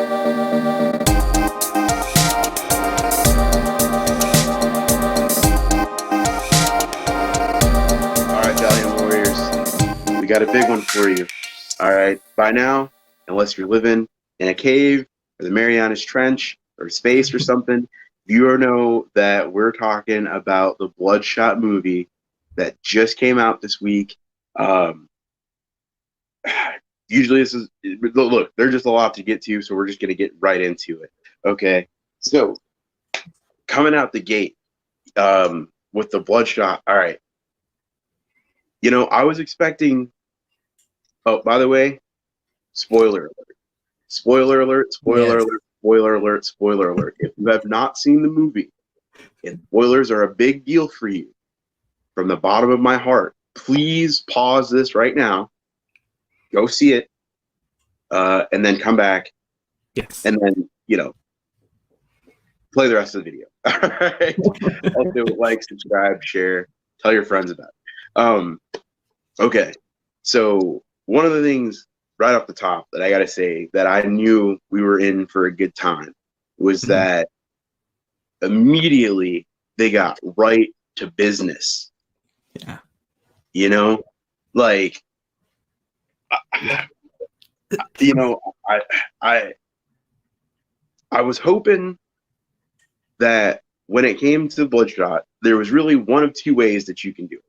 Valiant Warriors, we got a big one for you. All right, by now, unless you're living in a cave or the Marianas Trench or space or something, you know that we're talking about the Bloodshot movie that just came out this week. Usually this is, look, there's just a lot to get to, so we're just going to get right into it. Okay, so coming out the gate with the Bloodshot, all right. You know, I was expecting, oh, by the way, spoiler alert. Spoiler alert, spoiler Yes. alert, spoiler alert, spoiler alert. If you have not seen the movie, and spoilers are a big deal for you, from the bottom of my heart, please pause this right now, go see it, and then come back, Yes. and then, you know, play the rest of the video. All right? Also, like, subscribe, share, tell your friends about it. Okay, so one of the things right off the top that I gotta say that I knew we were in for a good time was that immediately they got right to business. Yeah. You know, like, you know, I was hoping that when it came to Bloodshot, there was really one of two ways that you can do it.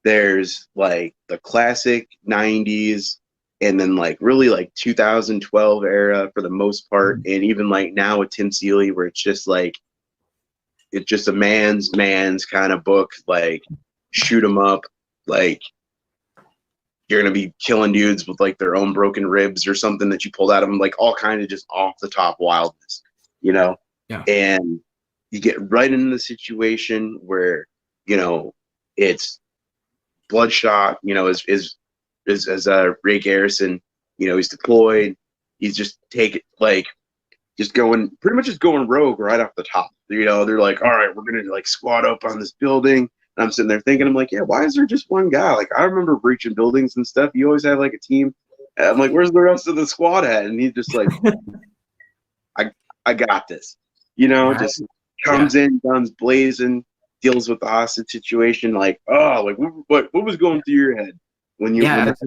There's like the classic 90s and then like really like 2012 era for the most part, and even like now with Tim Seeley where it's just a man's kind of book, like shoot 'em up, like you're gonna be killing dudes with like their own broken ribs or something that you pulled out of them, like all kind of just off the top wildness, you know? Yeah. And you get right into the situation where, you know, it's Bloodshot, you know, is Ray Garrison, you know, he's deployed. He's just going rogue right off the top. You know, they're like, all right, we're gonna like squad up on this building. And I'm sitting there thinking, I'm like, yeah, why is there just one guy? Like, I remember breaching buildings and stuff. You always had like a team. And I'm like, where's the rest of the squad at? And he's just like, I got this. You know, just comes in, guns blazing, deals with the hostage situation. Like, oh, like what was going through your head when you just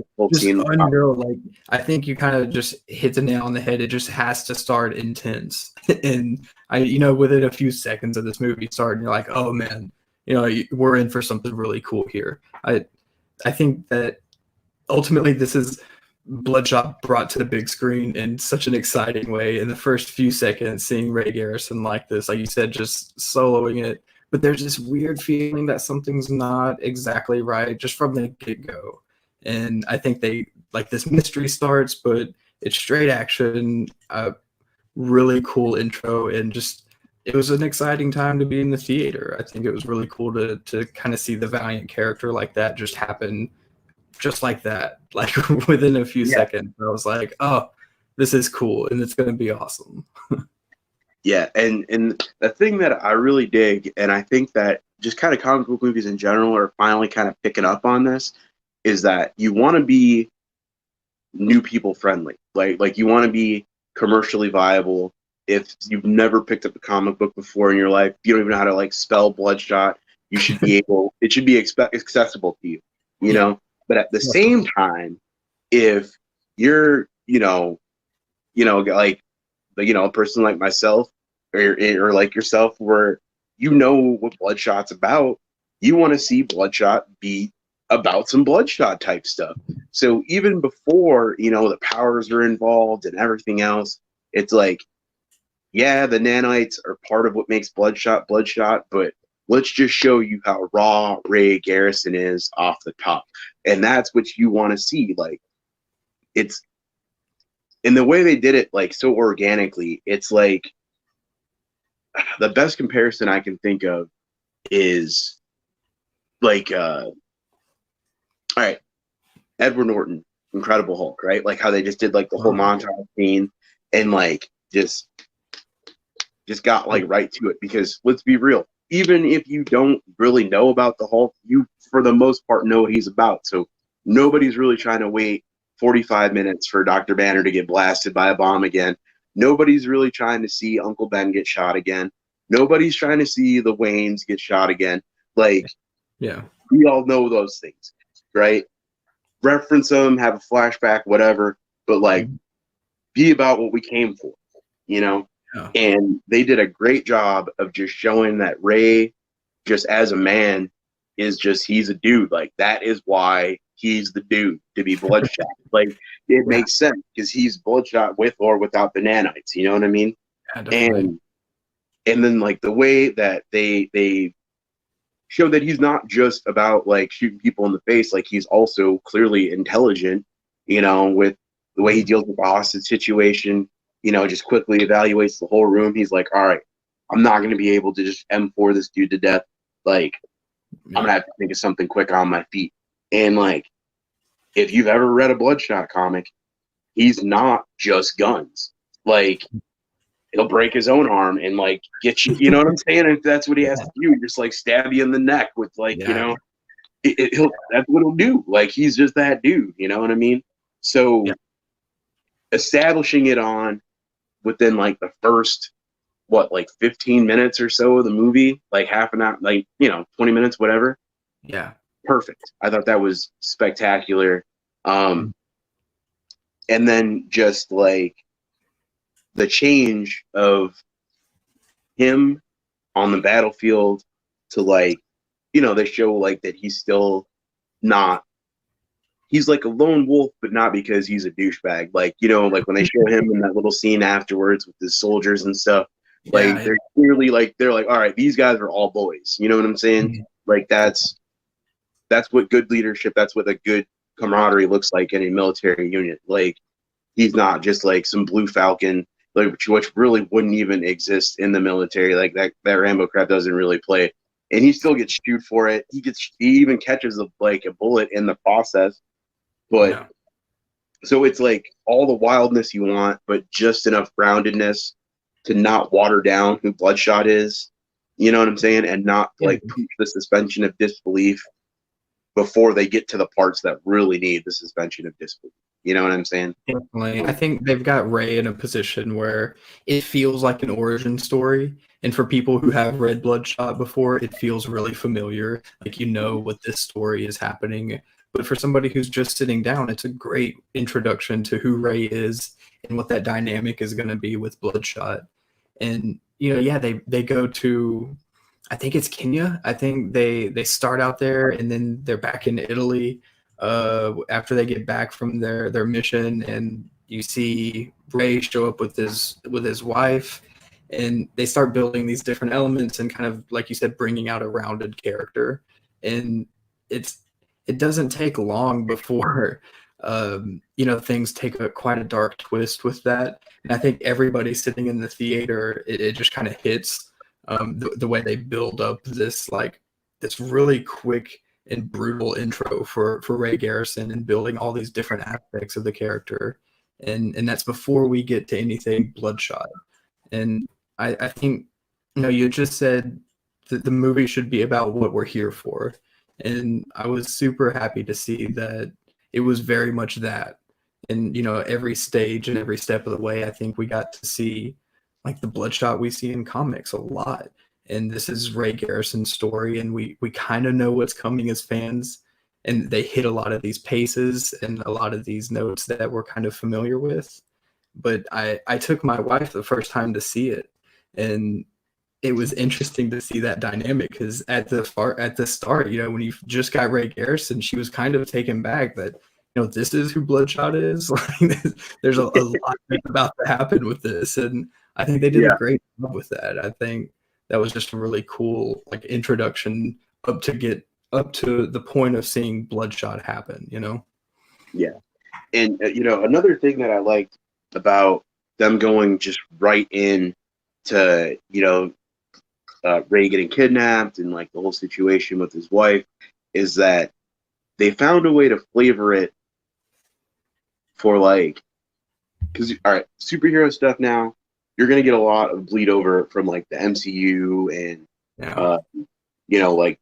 unreal. Like, I think you kind of just hit the nail on the head. It just has to start intense, and within a few seconds of this movie starting, you're like, oh man, you know, we're in for something really cool here. I think that ultimately this is Bloodshot brought to the big screen in such an exciting way. In the first few seconds, seeing Ray Garrison like this, like you said, just soloing it. But there's this weird feeling that something's not exactly right just from the get-go. And I think they, like, this mystery starts, but it's straight action, really cool intro, and just, it was an exciting time to be in the theater. I think it was really cool to kind of see the Valiant character like that just happen just like that, like within a few seconds. I was like, oh, this is cool, and it's going to be awesome. Yeah, and the thing that I really dig, and I think that just kind of comic book movies in general are finally kind of picking up on this, is that you want to be new people friendly. Like you want to be commercially viable. If you've never picked up a comic book before in your life, you don't even know how to like spell Bloodshot, you should be able, it should be accessible to you, you know? But at the same time, if you're, like, a person like myself or like yourself, where you know what Bloodshot's about, you want to see Bloodshot be about some Bloodshot type stuff. So even before, the powers are involved and everything else, it's like, yeah, the nanites are part of what makes Bloodshot, but let's just show you how raw Ray Garrison is off the top. And that's what you want to see. Like, it's, in the way they did it, like, so organically, it's like, the best comparison I can think of is, like, all right, Edward Norton, Incredible Hulk, right? Like, how they just did, like, the whole montage scene and, like, just got, like, right to it. Because, let's be real, even if you don't really know about the Hulk, you, for the most part, know what he's about. So nobody's really trying to wait 45 minutes for Dr. Banner to get blasted by a bomb again. Nobody's really trying to see Uncle Ben get shot again. Nobody's trying to see the Waynes get shot again. Like, Yeah. we all know those things, right? Reference them, have a flashback, whatever, but like, be about what we came for, you know? Yeah. And they did a great job of just showing that Ray, just as a man, is just, he's a dude. Like, that is why he's the dude to be Bloodshot. Like, it Yeah. makes sense because he's Bloodshot with or without the nanites, you know what I mean? Yeah, definitely. And then like the way that they show that he's not just about like shooting people in the face, like he's also clearly intelligent, you know, with the way he deals with the hostage situation, you know, just quickly evaluates the whole room. He's like, all right, I'm not going to be able to just M4 this dude to death. Like, I'm going to have to think of something quick on my feet. And like, if you've ever read a Bloodshot comic, he's not just guns. Like, he'll break his own arm and like get you, you know what I'm saying? And if that's what he has to do, just like stab you in the neck with like, you know, he'll, that's what he'll do. Like, he's just that dude, you know what I mean? So establishing it on within like the first, what, like 15 minutes or so of the movie, like half an hour, like, you know, 20 minutes, whatever. Yeah. Perfect. I thought that was spectacular. And then just like the change of him on the battlefield to like, you know, they show like that he's still not, he's like a lone wolf, but not because he's a douchebag. Like, you know, like when they show him in that little scene afterwards with his soldiers and stuff, like they're clearly like, they're like, all right, these guys are all boys. You know what I'm saying? Like that's what good leadership, that's what a good camaraderie looks like in a military unit. Like, he's not just like some blue falcon, like which really wouldn't even exist in the military. Like that Rambo crap doesn't really play, and he still gets chewed for it. He even catches like a bullet in the process. But so it's like all the wildness you want, but just enough groundedness to not water down who Bloodshot is. You know what I'm saying? And not like preach the suspension of disbelief before they get to the parts that really need the suspension of disbelief. You know what I'm saying? Definitely. I think they've got Ray in a position where it feels like an origin story. And for people who have read Bloodshot before, it feels really familiar. Like, you know what this story is happening. But for somebody who's just sitting down, it's a great introduction to who Ray is and what that dynamic is going to be with Bloodshot. And, you know, yeah, they go to, I think it's Kenya. I think they start out there and then they're back in Italy after they get back from their mission, and you see Ray show up with his wife, and they start building these different elements and kind of, like you said, bringing out a rounded character. And it doesn't take long before you know, things take quite a dark twist with that. And I think everybody sitting in the theater, it just kind of hits the way they build up this really quick and brutal intro for Ray Garrison and building all these different aspects of the character. And that's before we get to anything Bloodshot. And I think, you know, you just said that the movie should be about what we're here for. And I was super happy to see that it was very much that. And, you know, every stage and every step of the way, I think we got to see like the Bloodshot we see in comics a lot. And this is Ray Garrison's story, and we kind of know what's coming as fans, and they hit a lot of these paces and a lot of these notes that we're kind of familiar with. But I took my wife the first time to see it, and it was interesting to see that dynamic because at the start, you know, when you just got Ray Garrison, she was kind of taken back that, you know, this is who Bloodshot is. Like, there's a lot about to happen with this, and I think they did a great job with that. I think that was just a really cool like introduction up to the point of seeing Bloodshot happen. You know? Yeah, and you know, another thing that I liked about them going just right in to, you know, Ray getting kidnapped and like the whole situation with his wife is that they found a way to flavor it for like, because all right, superhero stuff now, you're gonna get a lot of bleed over from like the MCU and you know, like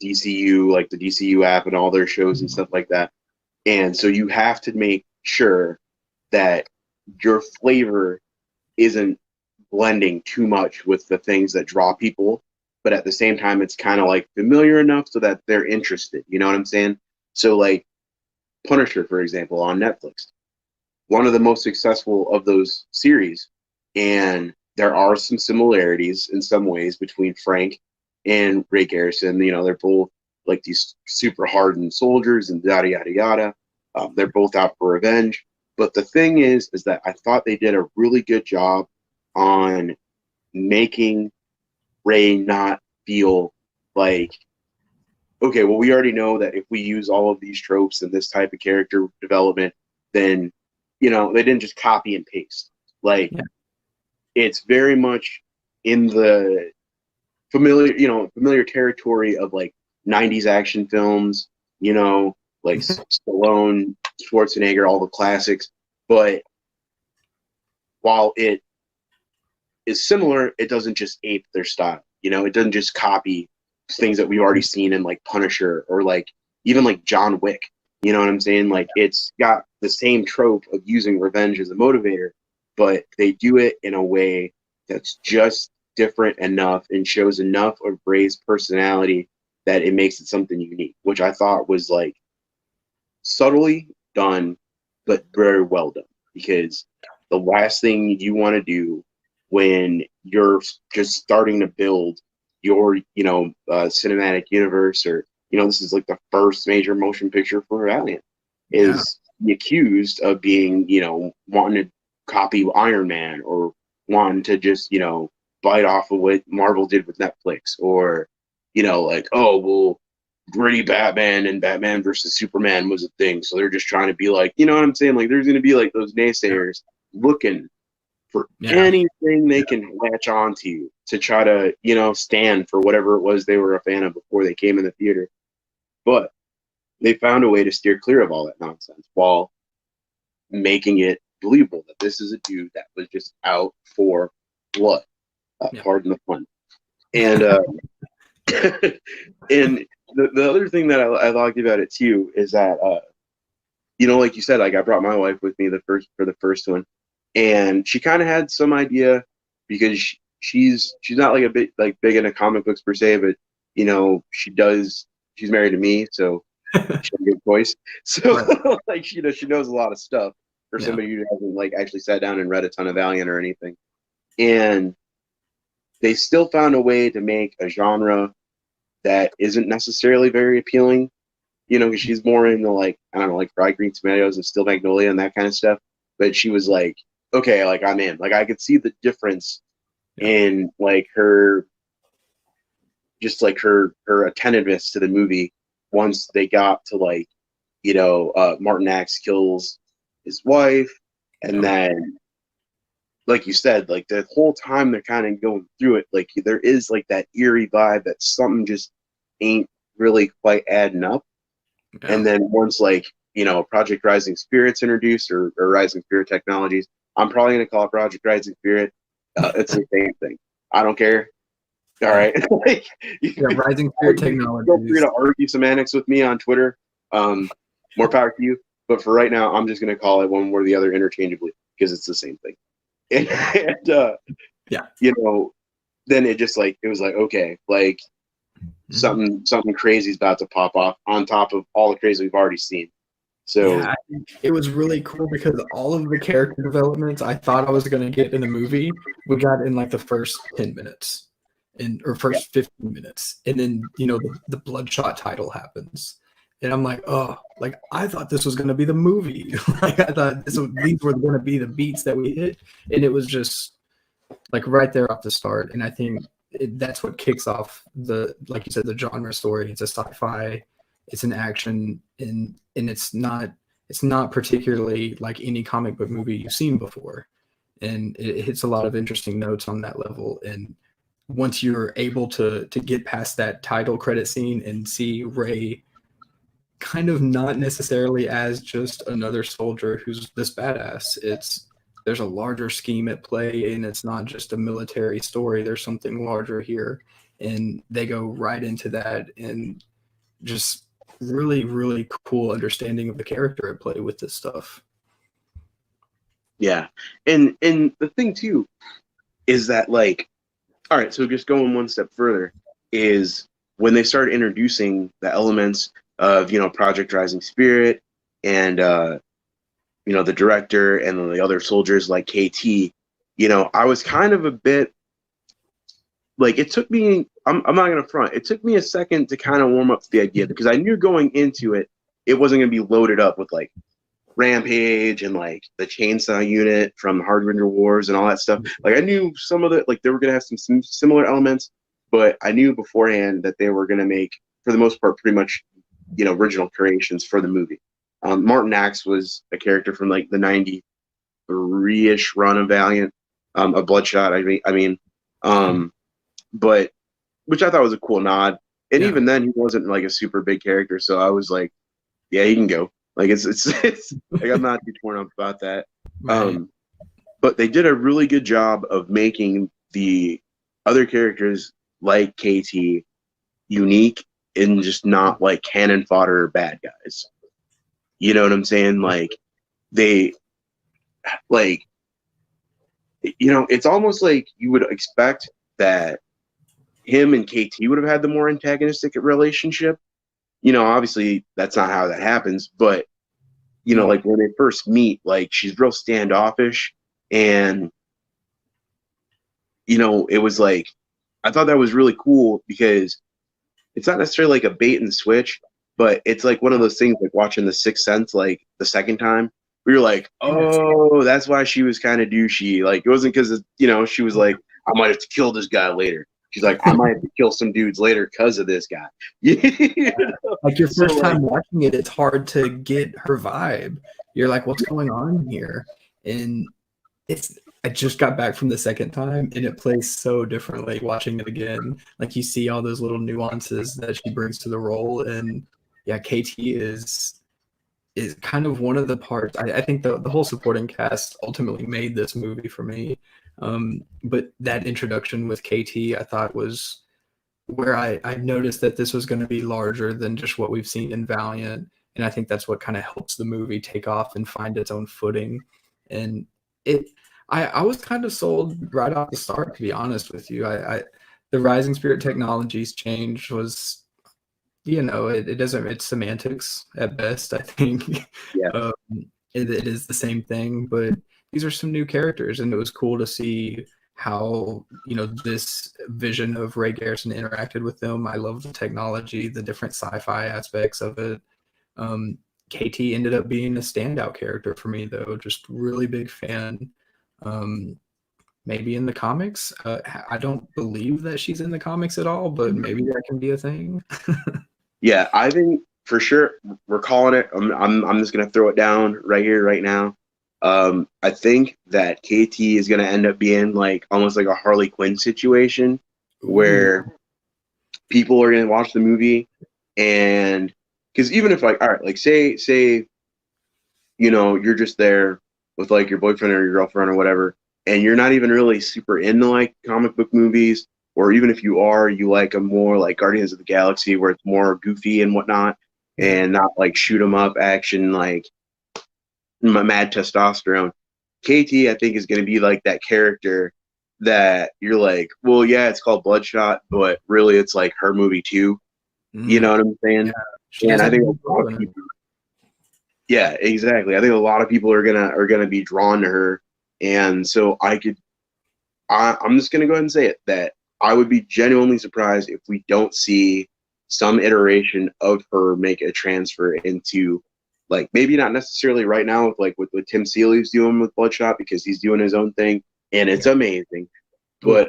DCU, like the DCU app and all their shows and stuff like that. And so you have to make sure that your flavor isn't blending too much with the things that draw people, but at the same time, it's kind of like familiar enough so that they're interested. You know what I'm saying? So like Punisher, for example, on Netflix, one of the most successful of those series, and there are some similarities in some ways between Frank and Ray Garrison. You know, they're both like these super hardened soldiers and yada yada yada. They're both out for revenge. But the thing is that I thought they did a really good job on making Ray not feel like, okay, well, we already know that if we use all of these tropes and this type of character development, then, you know, they didn't just copy and paste. Like, Yeah. it's very much in the familiar territory of like 90s action films, you know, like Stallone, Schwarzenegger, all the classics. But while it is similar, it doesn't just ape their style. You know, it doesn't just copy things that we've already seen in like Punisher or like even like John Wick. You know what I'm saying? Like it's got the same trope of using revenge as a motivator, but they do it in a way that's just different enough and shows enough of Ray's personality that it makes it something unique, which I thought was like subtly done, but very well done. Because the last thing you want to do when you're just starting to build your, cinematic universe, or this is like the first major motion picture for Valiant, Yeah. is be accused of being, wanting to copy Iron Man, or wanting to just, bite off of what Marvel did with Netflix, or, like, oh, well, gritty Batman and Batman versus Superman was a thing. So they're just trying to be like, you know what I'm saying? Like, there's going to be like those naysayers looking for Yeah. anything they can latch onto to try to, stand for whatever it was they were a fan of before they came in the theater. But they found a way to steer clear of all that nonsense while making it believable that this is a dude that was just out for blood. Yeah. Pardon the pun. And and the other thing that I liked about it too is that like you said, like I brought my wife with me for the first one, and she kind of had some idea because she's not like a bit like big into comic books per se, but she's married to me, so she has a good voice. So Right. like she knows a lot of stuff for Yeah. somebody who hasn't like actually sat down and read a ton of Valiant or anything. And they still found a way to make a genre that isn't necessarily very appealing, because she's more into like, I don't know, like fried green tomatoes and Still Magnolia and that kind of stuff. But she was like, okay, like I'm in. Like I could see the difference Yeah. in like her, just like her attentiveness to the movie once they got to like, Martin Axe kills his wife, and Yeah. then like you said, like the whole time they're kind of going through it, like there is like that eerie vibe that something just ain't really quite adding up. Yeah. And then once like, Project Rising Spirit's introduced, or Rising Spirit Technologies, I'm probably going to call it Project Rising Spirit. It's the same thing. I don't care. All Yeah. right. Like, Yeah. Rising Spirit feel free Technologies. to argue semantics with me on Twitter. More power to you. But for right now, I'm just going to call it one or the other interchangeably because it's the same thing. And Yeah. then it just like, it was like, okay, like Mhm. something crazy is about to pop off on top of all the crazy we've already seen. So Yeah, I think it was really cool because all of the character developments I thought I was going to get in the movie, we got in like the first 10 minutes or yeah, first 15 minutes. And then, the Bloodshot title happens. And I'm like, oh, like I thought this was going to be the movie. Like I thought these were going to be the beats that we hit. And it was just like right there off the start. And I think that's what kicks off like you said, the genre story. It's a sci-fi, it's an action, and it's not particularly like any comic book movie you've seen before. And it hits a lot of interesting notes on that level. And once you're able to get past that title credit scene and see Ray kind of not necessarily as just another soldier who's this badass. There's a larger scheme at play, and it's not just a military story. There's something larger here, and they go right into that, and just really, really cool understanding of the character at play with this stuff. Yeah, and the thing too is that like, all right, so just going one step further is when they started introducing the elements of Project Rising Spirit and the director and the other soldiers like KT, I was kind of a bit like it took me. I'm not gonna front. It took me a second to kind of warm up to the idea because I knew going into it, it wasn't gonna be loaded up with like Rampage and like the Chainsaw Unit from Hard Winter Wars and all that stuff. Like I knew some of the like they were gonna have some similar elements, but I knew beforehand that they were gonna make, for the most part, pretty much original creations for the movie. Martin Axe was a character from like the '93-ish run of Valiant, a Bloodshot. But which I thought was a cool nod. And Yeah. even then, he wasn't like a super big character, so I was like, yeah, he can go. Like it's like I'm not too torn up about that. Right. But they did a really good job of making the other characters like KT unique and just not like cannon fodder bad guys. You know what I'm saying? Like they like it's almost like you would expect that him and KT would have had the more antagonistic relationship. Obviously that's not how that happens, but like when they first meet, like she's real standoffish and it was like I thought that was really cool because it's not necessarily like a bait and switch, but it's like one of those things like watching The Sixth Sense like the second time. We were like, oh, that's why she was kind of douchey. Like it wasn't because she was like, I might have to kill this guy later. She's like, I might have to kill some dudes later because of this guy. Like your So, first like, time watching it, it's hard to get her vibe. You're like, what's going on here? And I just got back from the second time and it plays so differently watching it again. Like you see all those little nuances that she brings to the role. And yeah, KT is kind of one of the parts. I think the whole supporting cast ultimately made this movie for me. But that introduction with KT I thought was where I noticed that this was going to be larger than just what we've seen in Valiant. And I think that's what kind of helps the movie take off and find its own footing. And it, I was kind of sold right off the start, to be honest with you. The Rising Spirit Technologies change was, it doesn't, it's semantics at best, I think. yeah, um, it is the same thing, but these are some new characters, and it was cool to see how this vision of Ray Garrison interacted with them. I love the technology, the different sci-fi aspects of it. KT ended up being a standout character for me, though. Just really big fan. Maybe in the comics. I don't believe that she's in the comics at all, but maybe that can be a thing. yeah. I think for sure we're calling it. I'm just gonna throw it down right here, right now. I think that KT is gonna end up being like almost like a Harley Quinn situation Ooh. where people are gonna watch the movie and because even if like all right, like say you're just there with like your boyfriend or your girlfriend or whatever, and you're not even really super into like comic book movies, or even if you are, you like a more like Guardians of the Galaxy where it's more goofy and whatnot, and not like shoot 'em up action like mad testosterone. KT, I think, is going to be like that character that you're like, well, yeah, it's called Bloodshot, but really it's like her movie too. You know what I'm saying? Yeah, she And does I have think a a lot role of in it. people, yeah, exactly. I think a lot of people are gonna be drawn to her, and so I'm just gonna go ahead and say it that I would be genuinely surprised if we don't see some iteration of her make a transfer into like maybe not necessarily right now with like what Tim Seeley's doing with Bloodshot because he's doing his own thing and it's amazing. Ooh,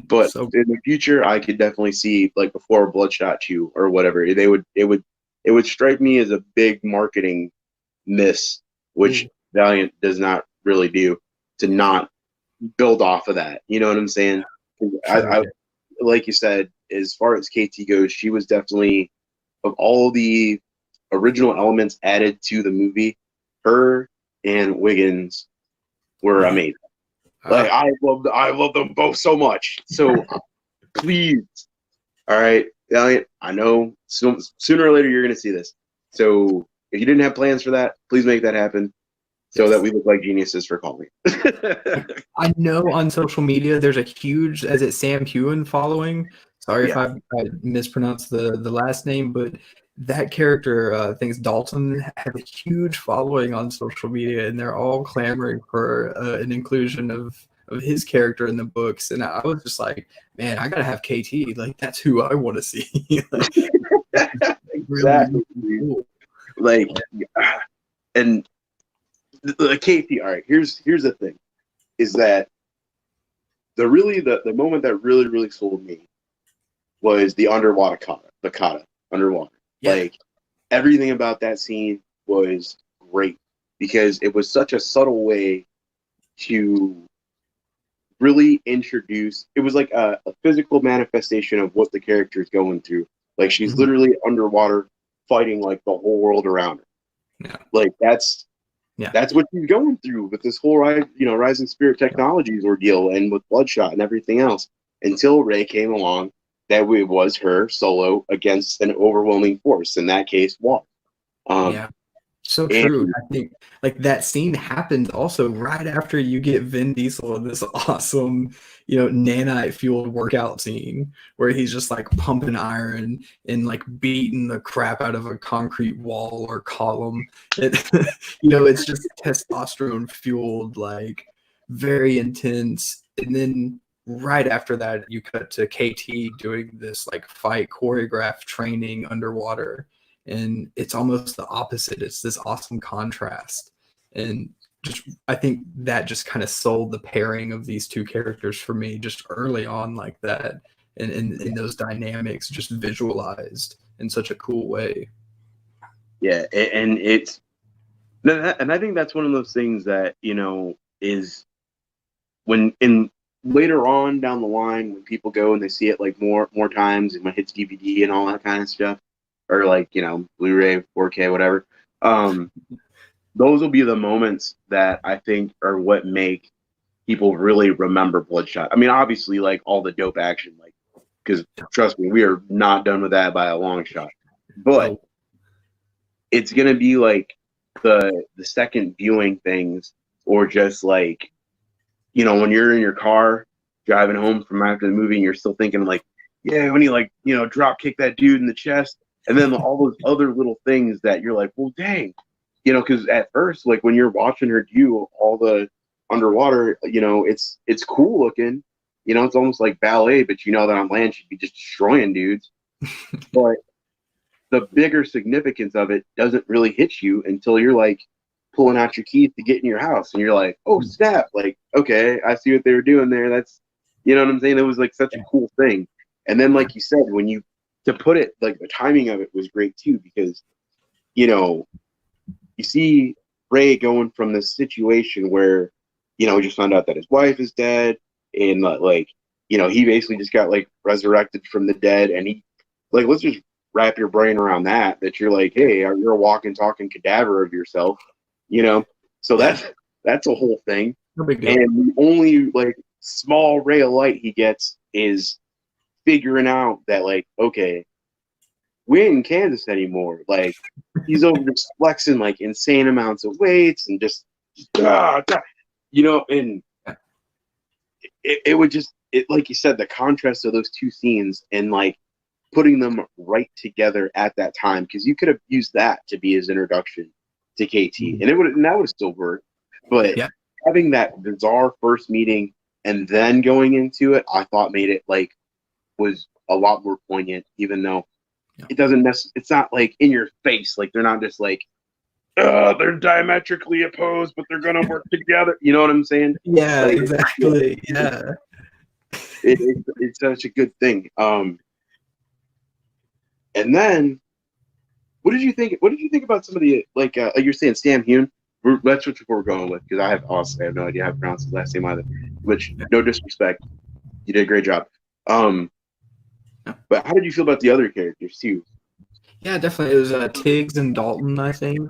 But so in the future I could definitely see like before Bloodshot 2 or whatever, it would strike me as a big marketing miss, which ooh, Valiant does not really do, to not build off of that. You know what I'm saying? sure. I like you said, as far as KT goes, she was definitely of all the original elements added to the movie, her and Wiggins were Man, amazing. Like I love them both so much. So please, all right, Valiant. I know sooner or later you're gonna see this. So if you didn't have plans for that, please make that happen. so that we look like geniuses for calling. I know on social media there's a huge, as it Sam Hewen following. Sorry if I mispronounced the last name, but that character, I think it's Dalton, had a huge following on social media, and they're all clamoring for an inclusion of his character in the books. And I was just like, man, I gotta have KT. Like, that's who I want to see. Like, Exactly. really cool. Like, and the KT. All right, here's the thing, is that the moment that really sold me was the underwater kata, the kata underwater. Yeah. Like, everything about that scene was great because it was such a subtle way to really introduce. It was like a physical manifestation of what the character is going through. Like, she's Mhm. literally underwater fighting like the whole world around her. Yeah. Like, that's what she's going through with this whole Rising Spirit Technologies ordeal, and with Bloodshot and everything else, until Ray came along. That it was her solo against an overwhelming force. In that case, water. Yeah. So true. I think like that scene happens also right after you get Vin Diesel in this awesome, nanite fueled workout scene where he's just like pumping iron and like beating the crap out of a concrete wall or column. It's just testosterone fueled, like very intense. And then right after that, you cut to KT doing this like fight choreographed training underwater, and it's almost the opposite. It's this awesome contrast, and just I think that just kind of sold the pairing of these two characters for me just early on, like that, and those dynamics just visualized in such a cool way. Yeah, and and I think that's one of those things that is when in later on down the line, when people go and they see it like more times, and when it hits DVD and all that kind of stuff, or like Blu-ray, 4K, whatever. Those will be the moments that I think are what make people really remember Bloodshot. I mean, obviously, like all the dope action, like, because trust me, we are not done with that by a long shot. But it's gonna be like the second viewing things, or just like when you're in your car driving home from after the movie, and you're still thinking like, yeah, when you drop kick that dude in the chest, and then all those other little things that you're like, well, dang, because at first, like when you're watching her do all the underwater, it's cool looking, it's almost like ballet, but that on land she'd be just destroying dudes. But the bigger significance of it doesn't really hit you until you're like pulling out your keys to get in your house, and you're like, oh snap, like, okay, I see what they were doing there. That's, what I'm saying? It was like such a cool thing. And then, like you said, to put it, like the timing of it was great too, because you see Ray going from this situation where he just found out that his wife is dead, and he basically just got like resurrected from the dead, and he like, let's just wrap your brain around that you're like, hey, you're a walking talking cadaver of yourself, so that's a whole thing. No big deal. And the only like small ray of light he gets is figuring out that, like, okay, we ain't in Kansas anymore. Like, he's over just flexing like insane amounts of weights and just and it would just, like you said, the contrast of those two scenes, and like putting them right together at that time, because you could have used that to be his introduction to KT, and that would still work. But having that bizarre first meeting and then going into it, I thought made it like was a lot more poignant, even though it doesn't it's not like in your face, like they're not just like they're diametrically opposed, but they're gonna work together. You know what I'm saying? Yeah, like, exactly. Yeah. It's such a good thing. And then, what did you think? What did you think about some of the like you're saying Sam Hewn? That's what we're going with, because I have no idea how to pronounce his last name either. Which, no disrespect, you did a great job. But how did you feel about the other characters too? Yeah, definitely. It was Tiggs and Dalton, I think.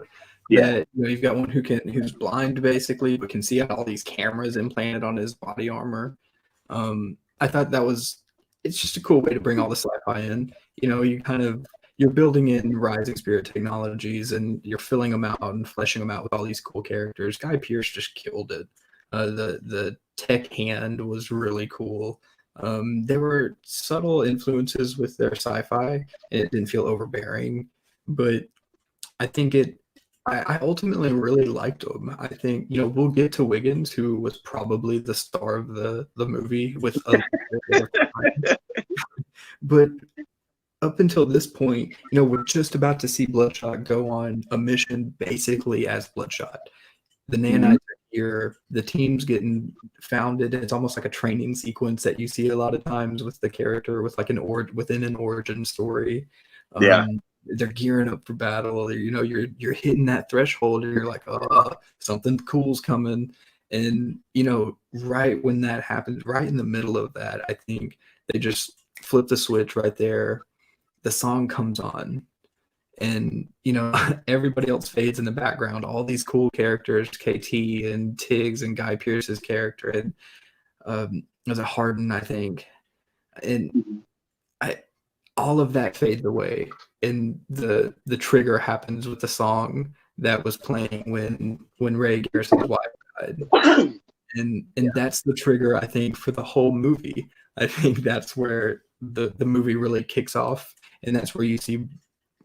Yeah. That you've got one who's blind basically, but can see all these cameras implanted on his body armor. I thought it's just a cool way to bring all the sci-fi in. You kind of you're building in Rising Spirit technologies and you're filling them out and fleshing them out with all these cool characters. Guy Pearce just killed it. The tech hand was really cool. There were subtle influences with their sci-fi. It didn't feel overbearing, but I think I ultimately really liked him. I think, we'll get to Wiggins, who was probably the star of the movie with a little bit of time. But up until this point, we're just about to see Bloodshot go on a mission basically as Bloodshot. The nanites are here, the team's getting founded, and it's almost like a training sequence that you see a lot of times with the character with like within an origin story. Yeah. They're gearing up for battle. You're hitting that threshold and you're like, oh, something cool's coming. And right when that happens, right in the middle of that, I think they just flip the switch right there. The song comes on, and everybody else fades in the background. All these cool characters, KT and Tiggs and Guy Pearce's character, and was it Harden, I think, and all of that fades away, and the trigger happens with the song that was playing when Ray Garrison's wife died, and that's the trigger, I think, for the whole movie. I think that's where the movie really kicks off, and that's where you see.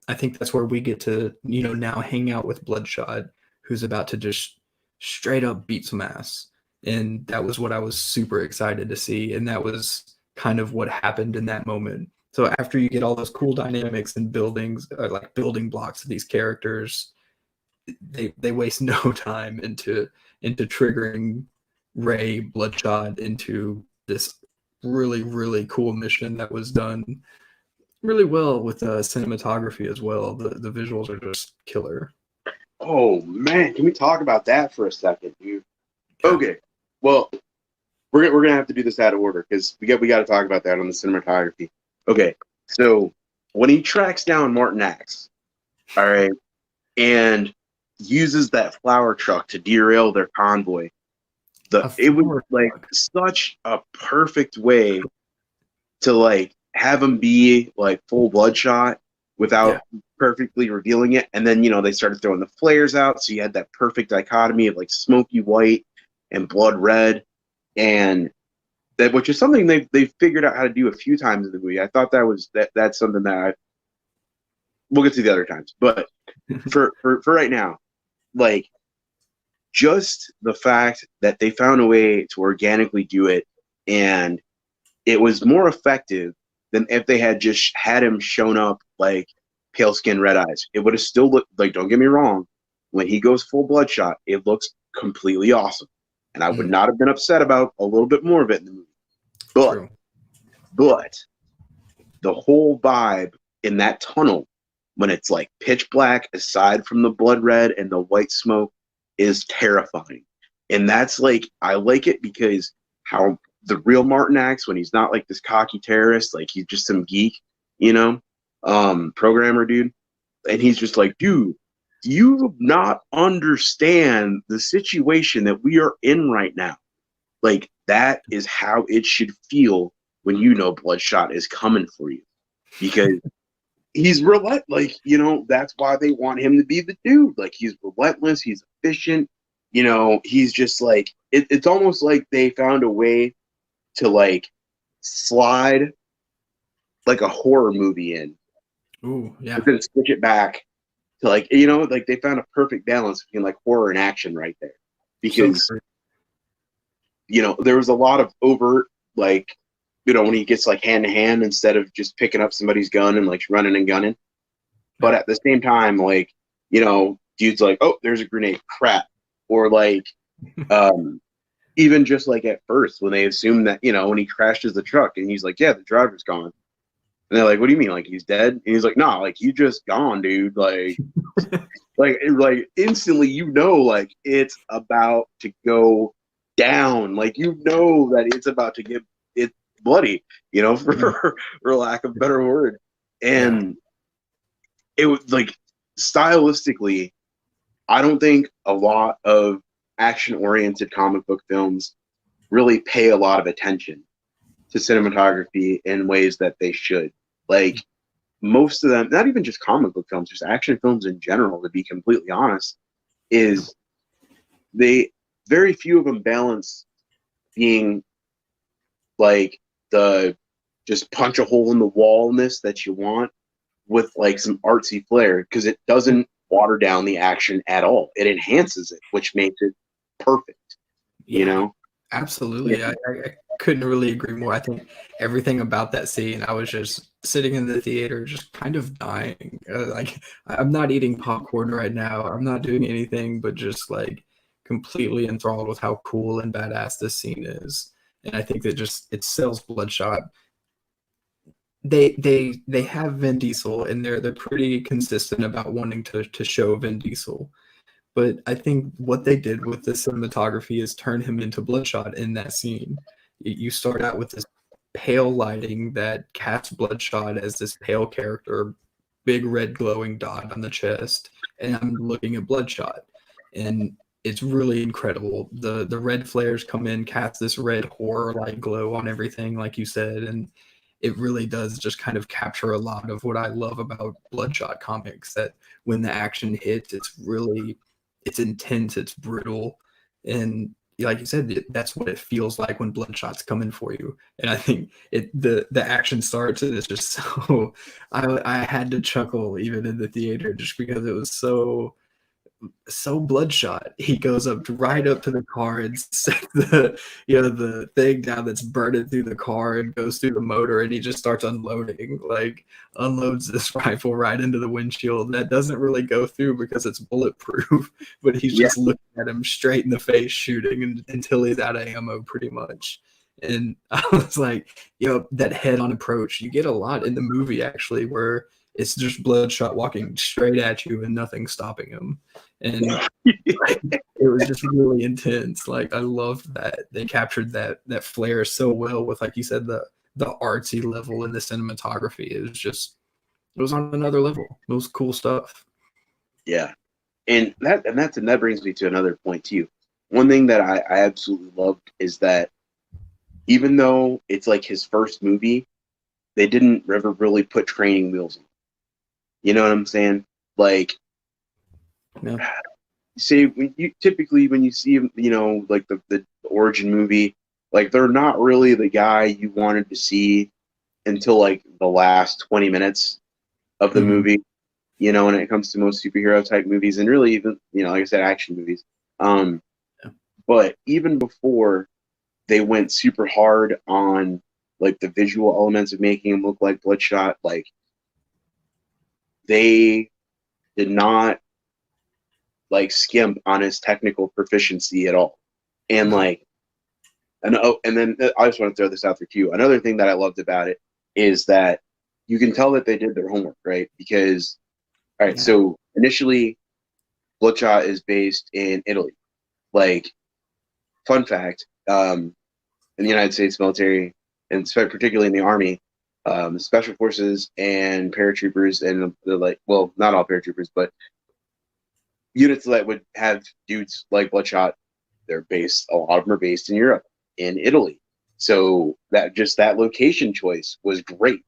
I think that's where we get to, now hang out with Bloodshot, who's about to just straight up beat some ass. And that was what I was super excited to see. And that was kind of what happened in that moment. So after you get all those cool dynamics and buildings, like building blocks of these characters, they waste no time into triggering Ray Bloodshot into this really, really cool mission that was done really well with cinematography as well. The visuals are just killer. Oh man, can we talk about that for a second, dude? Okay, well, we're gonna have to do this out of order because we got to talk about that on the cinematography. Okay, so when he tracks down Martin Axe, all right, and uses that flower truck to derail their convoy, it was like such a perfect way to like have him be like full Bloodshot without perfectly revealing it. And then, they started throwing the flares out. So you had that perfect dichotomy of like smoky white and blood red. And that, which is something they figured out how to do a few times in the movie. I thought that's something that we'll get to the other times. But for right now, like just the fact that they found a way to organically do it, and it was more effective than if they had just had him shown up like pale skin, red eyes. It would have still looked like, don't get me wrong, when he goes full Bloodshot, it looks completely awesome. And I would not have been upset about a little bit more of it in the movie. But the whole vibe in that tunnel, when it's like pitch black, aside from the blood red and the white smoke, is terrifying. And that's like, I like it because how the real Martin Axe, when he's not like this cocky terrorist, like he's just some geek, programmer dude. And he's just like, dude, you not understand the situation that we are in right now. Like that is how it should feel when Bloodshot is coming for you. Because he's relentless, like, that's why they want him to be the dude. Like he's relentless, he's efficient, he's just like it's almost like they found a way to like slide like a horror movie in. Ooh, yeah. But then switch it back to like, like they found a perfect balance between like horror and action right there. Because, there was a lot of overt, like, when he gets like hand to hand instead of just picking up somebody's gun and like running and gunning. But at the same time, like, dude's like, oh, there's a grenade, crap. Or like, even just like at first when they assume that, when he crashes the truck and he's like, yeah, the driver's gone. And they're like, what do you mean? Like he's dead? And he's like, nah, like you just gone, dude. Like, like instantly, like it's about to go down. Like, that it's about to get it bloody, for lack of a better word. And it was like stylistically, I don't think a lot of action-oriented comic book films really pay a lot of attention to cinematography in ways that they should. Like most of them, not even just comic book films, just action films in general, to be completely honest, is they very few of them balance being like the just punch a hole in the wallness that you want with like some artsy flair, because it doesn't water down the action at all. It enhances it, which makes it perfect. You Yeah, know? absolutely. Yeah. I couldn't really agree more. I think everything about that scene, I was just sitting in the theater, just kind of dying. Like, I'm not eating popcorn right now. I'm not doing anything but just like completely enthralled with how cool and badass this scene is. And I think that just it sells Bloodshot. They have Vin Diesel, and they're pretty consistent about wanting to show Vin Diesel. But I think what they did with the cinematography is turn him into Bloodshot in that scene. You start out with this pale lighting that casts Bloodshot as this pale character, big red glowing dot on the chest, and I'm looking at Bloodshot, and it's really incredible. The red flares come in, cast this red horror like glow on everything, like you said, and it really does just kind of capture a lot of what I love about Bloodshot comics. That when the action hits, it's intense, it's brutal, and like you said, that's what it feels like when Bloodshot's coming for you. And I think the action starts and it's just so I had to chuckle even in the theater just because it was so Bloodshot. He goes right up to the car and sets the thing down that's burning through the car and goes through the motor, and he just starts unloading, like unloads this rifle right into the windshield. That doesn't really go through because it's bulletproof, but he's Yeah. just looking at him straight in the face, shooting until he's out of ammo, pretty much. And I was like, that head-on approach, you get a lot in the movie actually, where it's just Bloodshot walking straight at you and nothing stopping him. And like, it was just really intense. Like I loved that they captured that flair so well with, like you said, the artsy level and the cinematography. It was on another level. It was cool stuff. Yeah. And that brings me to another point too. One thing that I absolutely loved is that even though it's like his first movie, they didn't ever really put training wheels on. You know what I'm saying? Like, Yeah. say when you see him, like the origin movie, like they're not really the guy you wanted to see until like the last 20 minutes of the Mhm. movie. When it comes to most superhero type movies, and really even, like I said, action movies. Um, Yeah. but even before they went super hard on like the visual elements of making him look like Bloodshot, like they did not like skimp on his technical proficiency at all. And No. like, and then I just want to throw this out there too. Another thing that I loved about it is that you can tell that they did their homework, right? Because, all right, Yeah. so initially, Bloodshot is based in Italy. Like, fun fact, in the United States military, and particularly in the Army, special forces and paratroopers, and well, not all paratroopers, but units that would have dudes like Bloodshot, a lot of them are based in Europe, in Italy. So that location choice was great.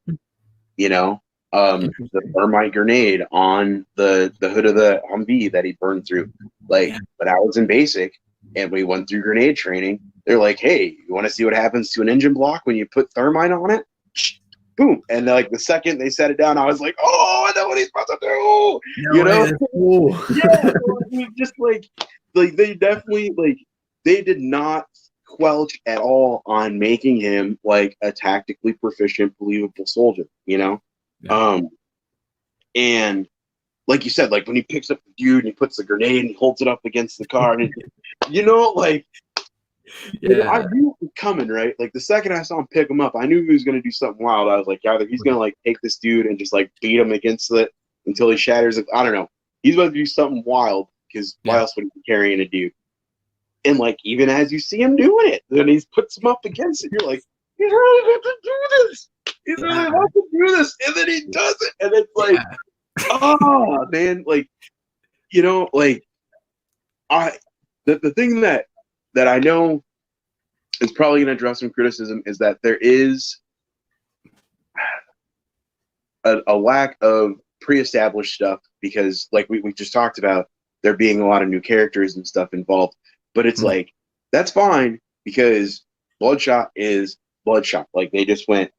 You know, the Interesting. thermite grenade on the hood of the Humvee that he burned through. Like, Yeah. but I was in basic, and we went through grenade training. They're like, "Hey, you want to see what happens to an engine block when you put thermite on it?" Boom! And like the second they set it down, I was like, "Oh, I know what he's about to do!" No You way, know? that's cool. Yeah. So it was just like they definitely they did not squelch at all on making him like a tactically proficient, believable soldier. Yeah. Um, and like you said, like when he picks up the dude and he puts the grenade and he holds it up against the car, and like I Yeah. knew it was coming, right? Like the second I saw him pick him up, I knew he was going to do something wild. I was like, either he's going to like take this dude and just like beat him against it until he shatters it. I don't know. He's about to do something wild, because why Yeah. else would he be carrying a dude? And like even as you see him doing it, then he puts him up against it. You're like, he's really about to do this. He's really Yeah. about to do this, and then he does it, and it's like, Yeah. oh man, like like I the thing that I know is probably going to draw some criticism is that there is a lack of pre-established stuff because, like we just talked about, there being a lot of new characters and stuff involved. But it's like that's fine because Bloodshot is Bloodshot. Like they just went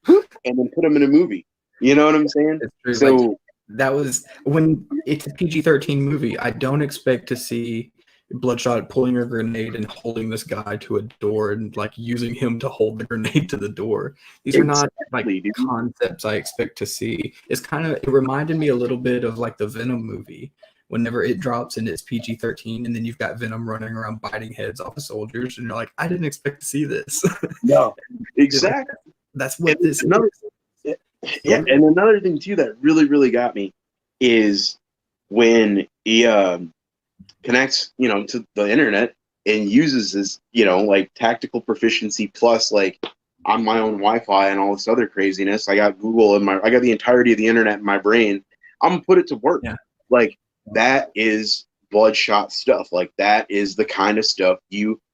and then put him in a movie. You know what I'm saying? It's true. So Like, that was when it's a PG-13 movie. I don't expect to see Bloodshot pulling a grenade and holding this guy to a door and like using him to hold the grenade to the door. These are not like exactly, dude. concepts I expect to see. It reminded me a little bit of like the Venom movie. Whenever it drops and it's PG-13, and then you've got Venom running around biting heads off of soldiers, and you're like, I didn't expect to see this. No, exactly. That's what this another, is. Yeah, and another thing too that really got me is when he connects, to the internet and uses his, like tactical proficiency plus like on my own Wi-Fi and all this other craziness. I got Google I got the entirety of the internet in my brain. I'm gonna put it to work. Yeah. Like that is Bloodshot stuff. Like that is the kind of stuff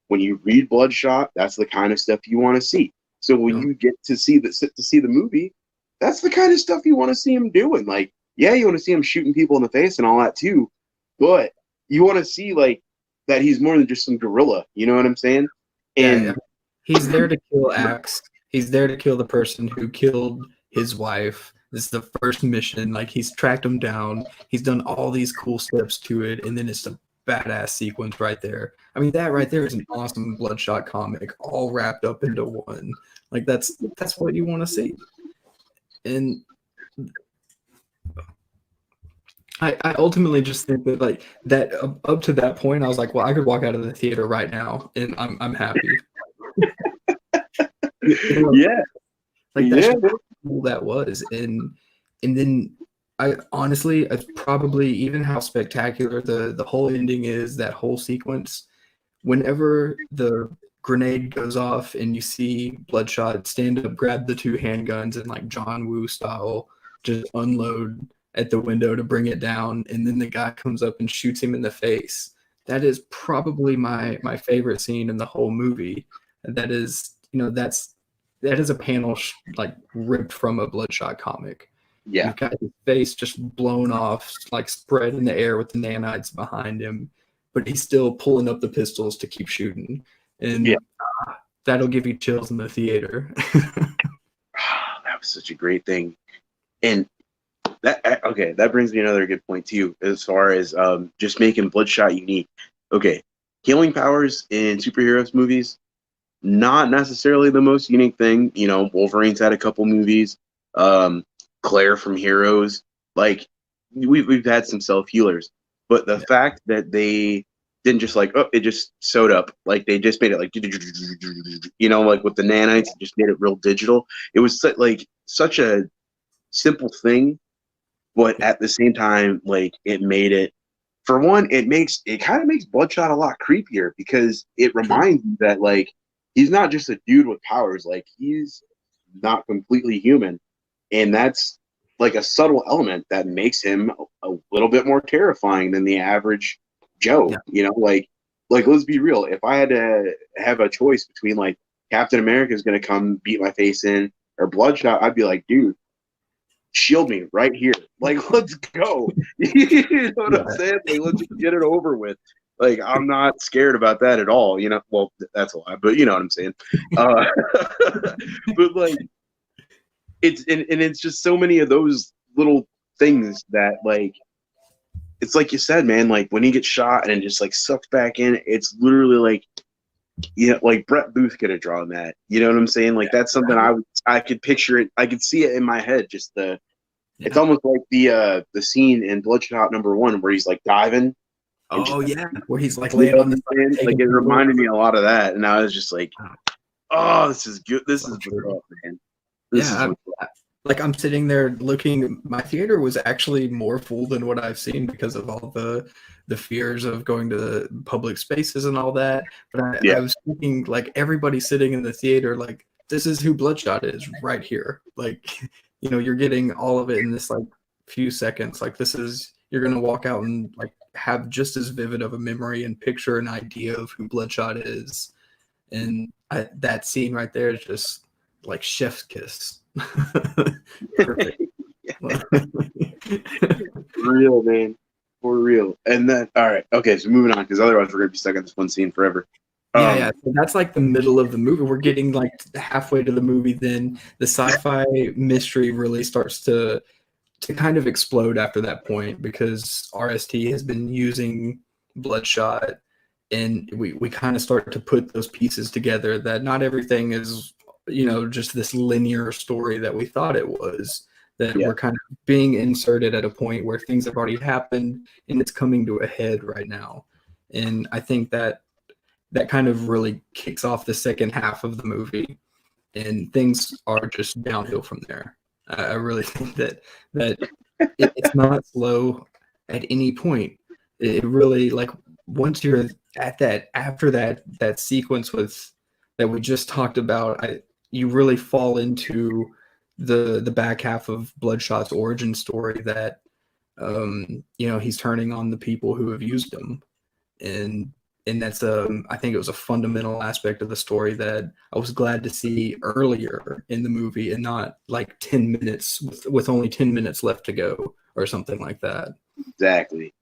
when you read Bloodshot, that's the kind of stuff you want to see. So when you get to see the movie, that's the kind of stuff you want to see him doing. Like, yeah, you want to see him shooting people in the face and all that too, but you want to see like that he's more than just some gorilla. You know what I'm saying? And he's there to kill Axe. He's there to kill the person who killed his wife. This is the first mission. Like he's tracked him down. He's done all these cool steps to it, and then it's a badass sequence right there. I mean, that right there is an awesome Bloodshot comic, all wrapped up into one. Like that's what you want to see. And I ultimately just think that like that up to that point, I was like, well, I could walk out of the theater right now, and I'm happy. Yeah, like that's how cool that was, and then I honestly, it's probably even how spectacular the whole ending is. That whole sequence, whenever the grenade goes off and you see Bloodshot stand up, grab the two handguns and like John Woo style, just unload at the window to bring it down, and then the guy comes up and shoots him in the face. That is probably my favorite scene in the whole movie. That is, that is a panel like ripped from a Bloodshot comic. Yeah, you've got his face just blown off, like spread in the air with the nanites behind him, but he's still pulling up the pistols to keep shooting, and that'll give you chills in the theater. That was such a great thing, and that brings me another good point too, as far as just making Bloodshot unique. Okay, healing powers in superheroes movies, not necessarily the most unique thing. Wolverine's had a couple movies. Claire from Heroes, like we've had some self healers, but the fact that they didn't just like, it just sewed up, like they just made it like, like with the nanites, it just made it real digital. It was like such a simple thing, but at the same time, like it made it, for one, it kind of makes Bloodshot a lot creepier because it reminds you that like he's not just a dude with powers, like he's not completely human, and that's like a subtle element that makes him a little bit more terrifying than the average Joe. Like let's be real, if I had to have a choice between like Captain America is going to come beat my face in or Bloodshot, I'd be like, dude, shield me right here. Like, let's go. You know what I'm saying? Like, let's just get it over with. Like, I'm not scared about that at all. Well, that's a lie, but you know what I'm saying. But like, it's just so many of those little things that like, it's like you said, man. Like when he gets shot and just like sucked back in, it's literally like, like Brett Booth could have drawn that. You know what I'm saying? Like that's something I could picture it. I could see it in my head. Just it's almost like the scene in Bloodshot #1 where he's like diving. Where he's like laying on the side. Like it reminded me a lot of that, and I was just like, oh, this is good. This is what's up, man. This is what's up. Like I'm sitting there looking. My theater was actually more full than what I've seen because of all the fears of going to the public spaces and all that. But I was thinking like everybody sitting in the theater, like this is who Bloodshot is right here. Like, you're getting all of it in this like few seconds. Like you're gonna walk out and like have just as vivid of a memory and picture an idea of who Bloodshot is. And that scene right there is just like chef's kiss. Perfect. For real, man. For real. And then, all right, okay, so moving on, because otherwise we're gonna be stuck in this one scene forever. Yeah. So that's like the middle of the movie. We're getting like halfway to the movie. Then the sci-fi mystery really starts to kind of explode after that point because RST has been using Bloodshot, and we kind of start to put those pieces together that not everything is, just this linear story that we thought it was, that Yeah. we're kind of being inserted at a point where things have already happened and it's coming to a head right now. And I think that kind of really kicks off the second half of the movie, and things are just downhill from there. I really think that it's not slow at any point. It really, like, once you're at that, after that sequence with that we just talked about, you really fall into the back half of Bloodshot's origin story, that he's turning on the people who have used him, and that's I think it was a fundamental aspect of the story that I was glad to see earlier in the movie, and not like 10 minutes with only 10 minutes left to go or something like that. Exactly,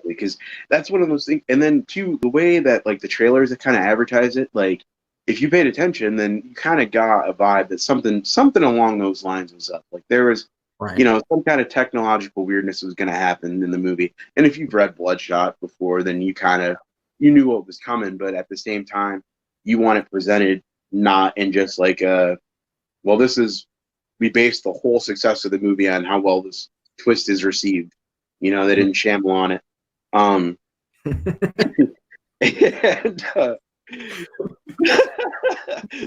because that's one of those things. And then too, the way that like the trailers that kind of advertise it, like if you paid attention, then you kind of got a vibe that something along those lines was up. Like there was, Right. some kind of technological weirdness was going to happen in the movie. And if you've read Bloodshot before, then you knew what was coming. But at the same time, you want it presented not in just like well, we based the whole success of the movie on how well this twist is received. They didn't shamble on it. And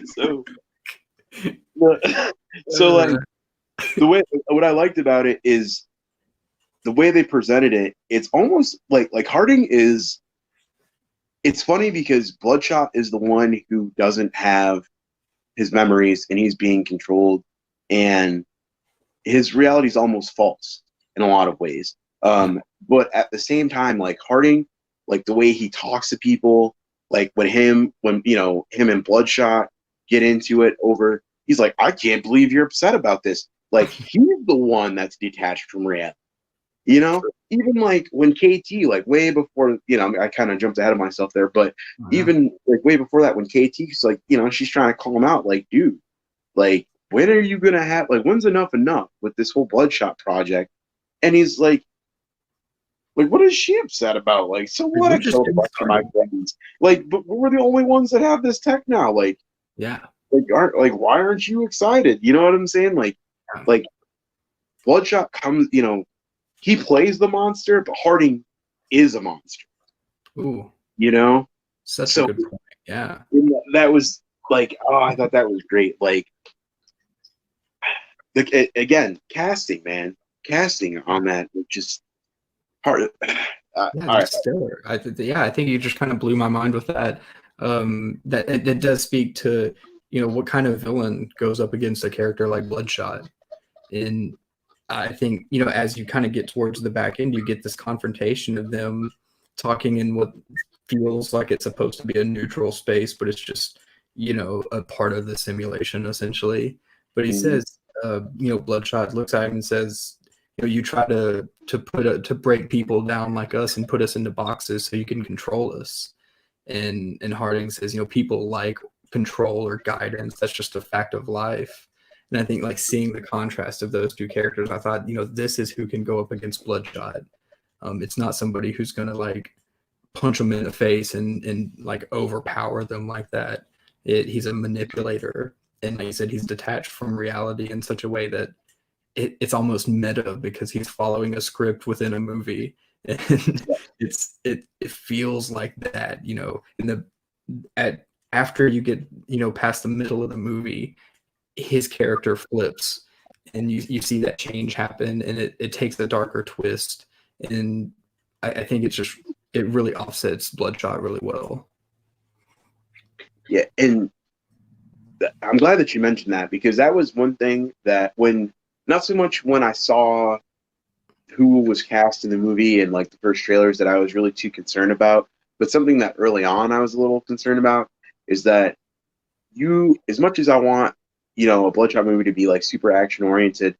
so, like the way what I liked about it is the way they presented it. It's almost like Harding is. It's funny because Bloodshot is the one who doesn't have his memories and he's being controlled, and his reality is almost false in a lot of ways. But at the same time, like Harding, like the way he talks to people, like when him and Bloodshot get into it over, he's like, I can't believe you're upset about this. Like he's the one that's detached from reality. Even like when KT, like way before, I kind of jumped ahead of myself there, but even like way before that, when KT's like, she's trying to call him out, like, dude, like, when are you gonna have, like, when's enough with this whole Bloodshot project? And he's like, what is she upset about? Like, so what? I killed a bunch of my friends. Like, but we're the only ones that have this tech now. Like, yeah. Why aren't you excited? You know what I'm saying? Like Bloodshot comes, he plays the monster, but Harding is a monster. Ooh. Such a good point. Yeah. That was like, I thought that was great. Like again, casting on that, just hard. Stellar. I think you just kind of blew my mind with that. That it does speak to what kind of villain goes up against a character like Bloodshot. And I think as you kind of get towards the back end, you get this confrontation of them talking in what feels like it's supposed to be a neutral space, but it's just a part of the simulation essentially. But he says, Bloodshot looks at him and says, you try to break people down like us and put us into boxes so you can control us. And Harding says, people like control or guidance. That's just a fact of life. And I think like seeing the contrast of those two characters, I thought, this is who can go up against Bloodshot. It's not somebody who's going to like punch them in the face and like overpower them like that. He's a manipulator. And like you said, he's detached from reality in such a way that it's almost meta because he's following a script within a movie. And it feels like that, after you get, past the middle of the movie, his character flips and you see that change happen, and it takes a darker twist. And I think it really offsets Bloodshot really well. Yeah, and I'm glad that you mentioned that, because that was one thing that not so much when I saw who was cast in the movie and like the first trailers that I was really too concerned about, but something that early on I was a little concerned about is that as much as I want a Bloodshot movie to be like super action oriented,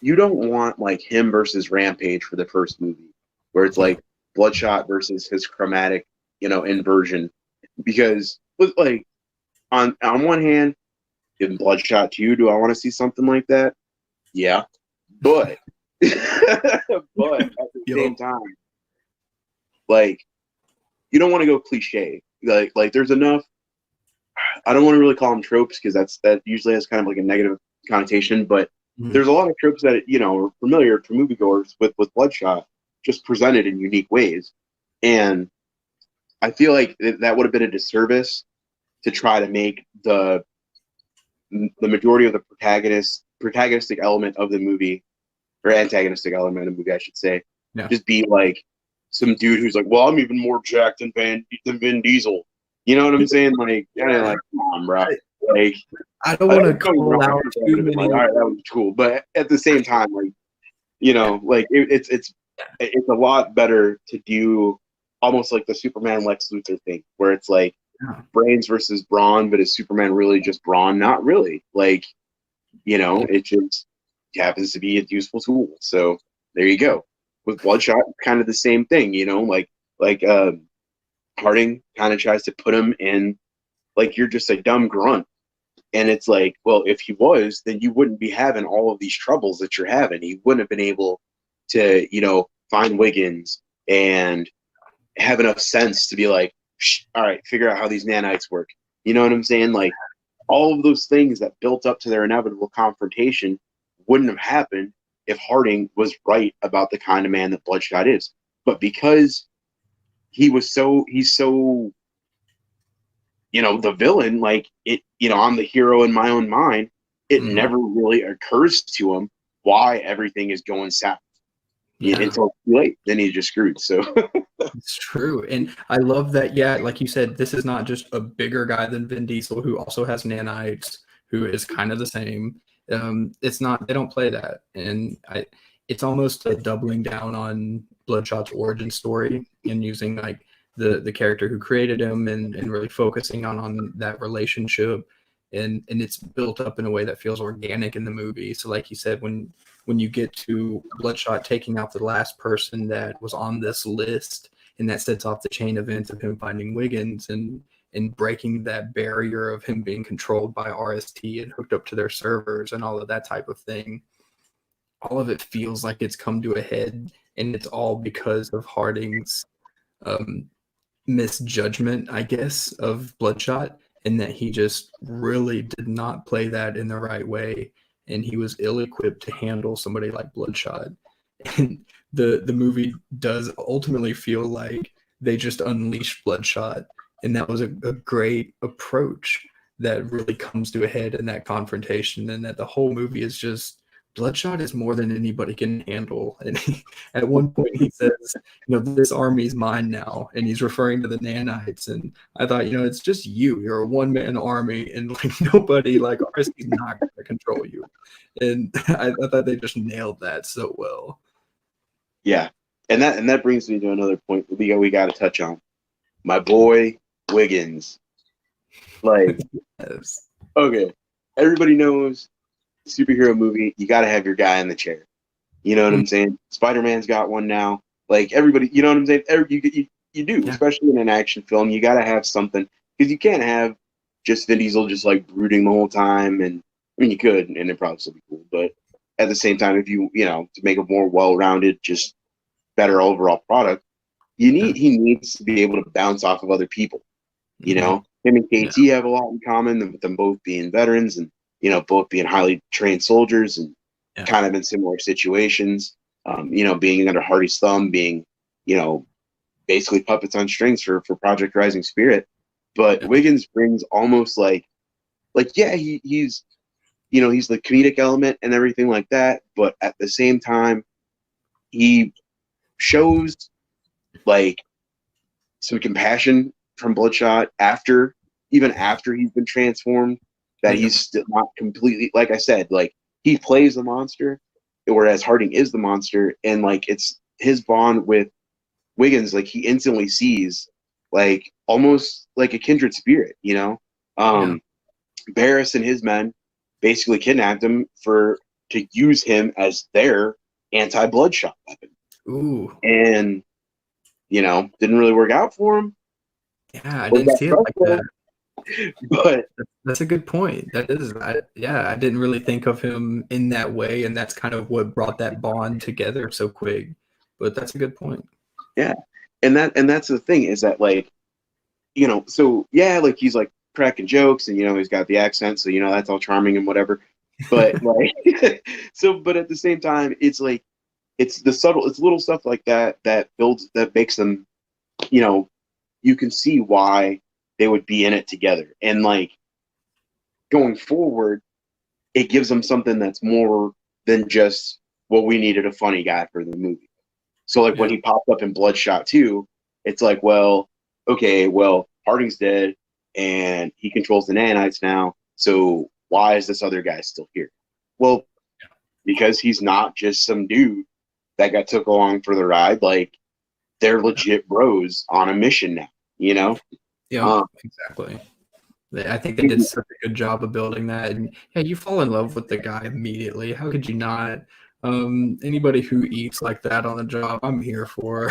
you don't want like him versus Rampage for the first movie, where it's like Bloodshot versus his chromatic, inversion. Because like on one hand, in Bloodshot 2, do I want to see something like that? Yeah. But but at the same time, like you don't want to go cliche. Like there's enough. I don't want to really call them tropes because that usually has kind of like a negative connotation, but there's a lot of tropes that are familiar to moviegoers with Bloodshot, just presented in unique ways. And I feel like that would have been a disservice to try to make the majority of the protagonistic element of the movie, or antagonistic element of the movie, I should say, just be like some dude who's like, well, I'm even more jacked than Vin Diesel. You know what I'm saying? Like, come on, bro. Like, I don't want to call out too many. Like, all right, that was cool, but at the same time, like, like it's a lot better to do almost like the Superman Lex Luthor thing, where it's like brains versus brawn, but is Superman really just brawn? Not really. Like, it just happens to be a useful tool. So there you go. With Bloodshot, kind of the same thing, like Harding kind of tries to put him in like you're just a dumb grunt. And it's like, well, if he was, then you wouldn't be having all of these troubles that you're having. He wouldn't have been able to, find Wiggins and have enough sense to be like, all right, figure out how these nanites work. You know what I'm saying? Like all of those things that built up to their inevitable confrontation wouldn't have happened if Harding was right about the kind of man that Bloodshot is. But because he's so the villain, like it, I'm the hero in my own mind, it never really occurs to him why everything is going south until it's too late. Then he's just screwed. So it's true. And I love that. Yeah, like you said, this is not just a bigger guy than Vin Diesel who also has nanites, who is kind of the same. It's not, they don't play that. And it's almost a doubling down on Bloodshot's origin story and using like the character who created him and really focusing on that relationship. And it's built up in a way that feels organic in the movie. So like you said, when you get to Bloodshot taking out the last person that was on this list, and that sets off the chain events of him finding Wiggins and breaking that barrier of him being controlled by RST and hooked up to their servers and all of that type of thing. All of it feels like it's come to a head, and it's all because of Harding's misjudgment, I guess, of Bloodshot, and that he just really did not play that in the right way, and he was ill-equipped to handle somebody like Bloodshot. And the movie does ultimately feel like they just unleashed Bloodshot, and that was a great approach that really comes to a head in that confrontation, and that the whole movie is just Bloodshot is more than anybody can handle. And at one point he says, this army's mine now. And he's referring to the nanites. And I thought, it's just you. You're a one-man army, and like nobody, like RST's not going to control you. And I thought they just nailed that so well. Yeah. And that brings me to another point we got to touch on. My boy Wiggins. Like, Yes. Okay, everybody knows superhero movie, you got to have your guy in the chair. You know what I'm saying? Spider-Man's got one now. Like everybody, you know what I'm saying? You do, especially in an action film. You got to have something, because you can't have just Vin Diesel just like brooding the whole time. And I mean, you could, and it'd probably still be cool. But at the same time, if you to make a more well-rounded, just better overall product, he needs to be able to bounce off of other people. Him and KT have a lot in common, with them both being veterans and both being highly trained soldiers and kind of in similar situations. Being under Hardy's thumb, being basically puppets on strings for Project Rising Spirit. But Wiggins brings almost like he's he's the comedic element and everything like that, but at the same time he shows like some compassion from Bloodshot even after he's been transformed, that he's still not completely, like I said, like he plays the monster, whereas Harding is the monster, and like it's his bond with Wiggins, like he instantly sees like almost like a kindred spirit, Barris and his men basically kidnapped him to use him as their anti-bloodshot weapon. Ooh. And, didn't really work out for him. Yeah, I didn't see it like that. But that's a good point. That is, I didn't really think of him in that way, and that's kind of what brought that bond together so quick. But that's a good point. Yeah, and that's the thing is that, like, so yeah, like he's like cracking jokes, and he's got the accent, so that's all charming and whatever. But like, but at the same time, it's like it's little stuff like that that makes them, you can see why they would be in it together, and like going forward, it gives them something that's more than just, well, we needed a funny guy for the movie. So like when he popped up in Bloodshot 2, it's like, well, okay, well, Harding's dead and he controls the nanites now. So why is this other guy still here? Well, because he's not just some dude that got took along for the ride. Like, they're legit bros on a mission now, Yeah, exactly. I think they did such a good job of building that. And yeah, you fall in love with the guy immediately. How could you not? Anybody who eats like that on the job, I'm here for.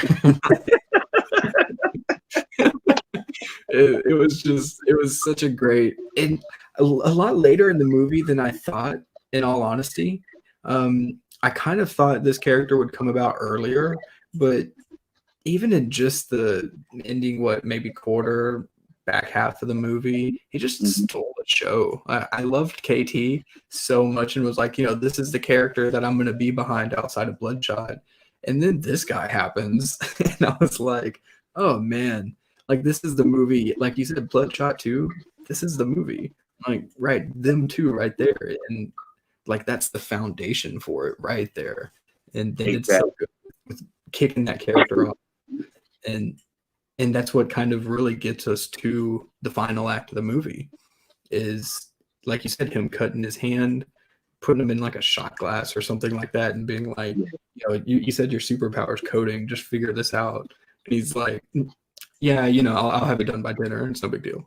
It was such a great, and a lot later in the movie than I thought, in all honesty. I kind of thought this character would come about earlier, but even in just the ending, maybe quarter back half of the movie, he just stole the show. I loved KT so much and was like, this is the character that I'm going to be behind outside of Bloodshot. And then this guy happens, and I was like, oh man, like this is the movie. Like you said, Bloodshot 2, this is the movie. Like, right, them two right there. And like that's the foundation for it right there. And they did so good with kicking that character off. And that's what kind of really gets us to the final act of the movie is, like you said, him cutting his hand, putting him in like a shot glass or something like that, and being like, you said your superpower is coding, just figure this out. And he's like, yeah, I'll have it done by dinner. It's no big deal.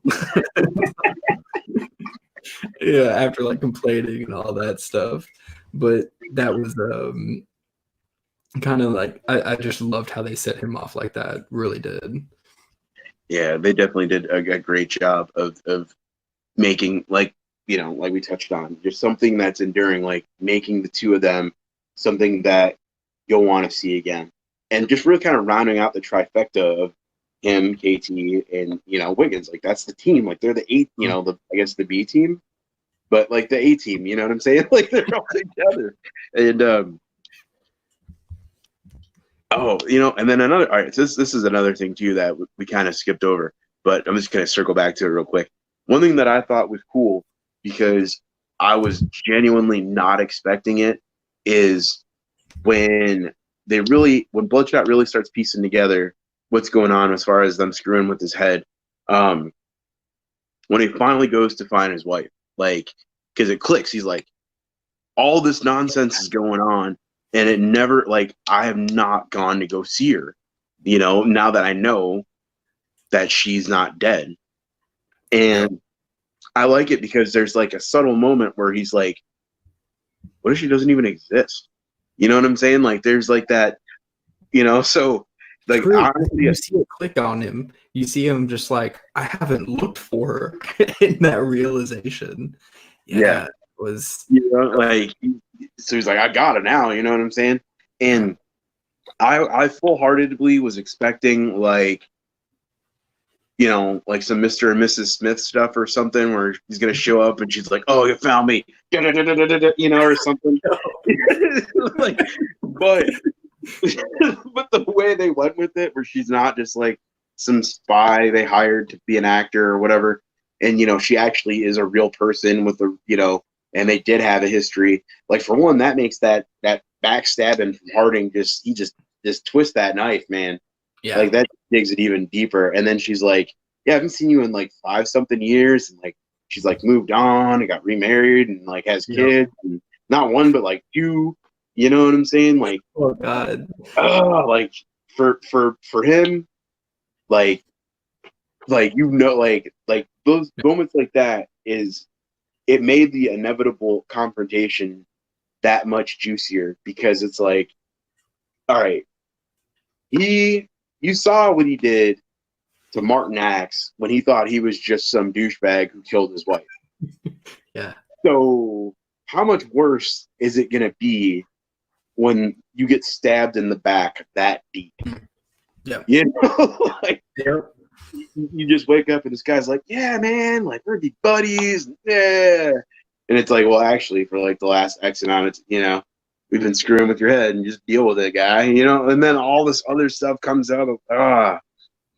Yeah, after like complaining and all that stuff. But that was kind of like, I just loved how they set him off like that. Really did. Yeah, they definitely did a great job of making, like we touched on, just something that's enduring, like making the two of them something that you'll want to see again, and just really kind of rounding out the trifecta of him, KT, and Wiggins. Like that's the team. Like they're the eight, I guess the B team, but like the A team. You know what I'm saying? Like they're all together, and and then another. All right, so this is another thing too that we kind of skipped over, but I'm just gonna circle back to it real quick. One thing that I thought was cool, because I was genuinely not expecting it, is when Bloodshot really starts piecing together what's going on as far as them screwing with his head. When he finally goes to find his wife, like, because it clicks, he's like, all this nonsense is going on, and it never, like, I have not gone to go see her, now that I know that she's not dead. And I like it because there's like a subtle moment where he's like, what if she doesn't even exist? You know what I'm saying? Like there's like that, so like honestly, you see it click on him. You see him just like, I haven't looked for her in that realization. Yeah. It was, like, so he's like, I got it now, you know what I'm saying? And I full-heartedly was expecting like, like some Mr. and Mrs. Smith stuff or something where he's going to show up and she's like, oh, you found me, or something. Like, but the way they went with it, where she's not just like some spy they hired to be an actor or whatever. And, she actually is a real person with and they did have a history. Like, for one, that makes that backstabbing from Harding he just twist that knife, man. Yeah. Like that digs it even deeper. And then she's like, yeah, I haven't seen you in like 5-something years. And like, she's like moved on and got remarried and like has kids, and not one, but like 2, you know what I'm saying? Like, oh God. Like for him, like those moments like that is it made the inevitable confrontation that much juicier, because it's like, all right, you saw what he did to Martin Axe when he thought he was just some douchebag who killed his wife. Yeah. So how much worse is it going to be when you get stabbed in the back that deep? Yeah. You know, like, Yep. you just wake up and this guy's like, yeah, man, like, we're be buddies. Yeah. And it's like, well, actually, for like the last X amount of, we've been screwing with your head, and just deal with it, guy, and then all this other stuff comes out of,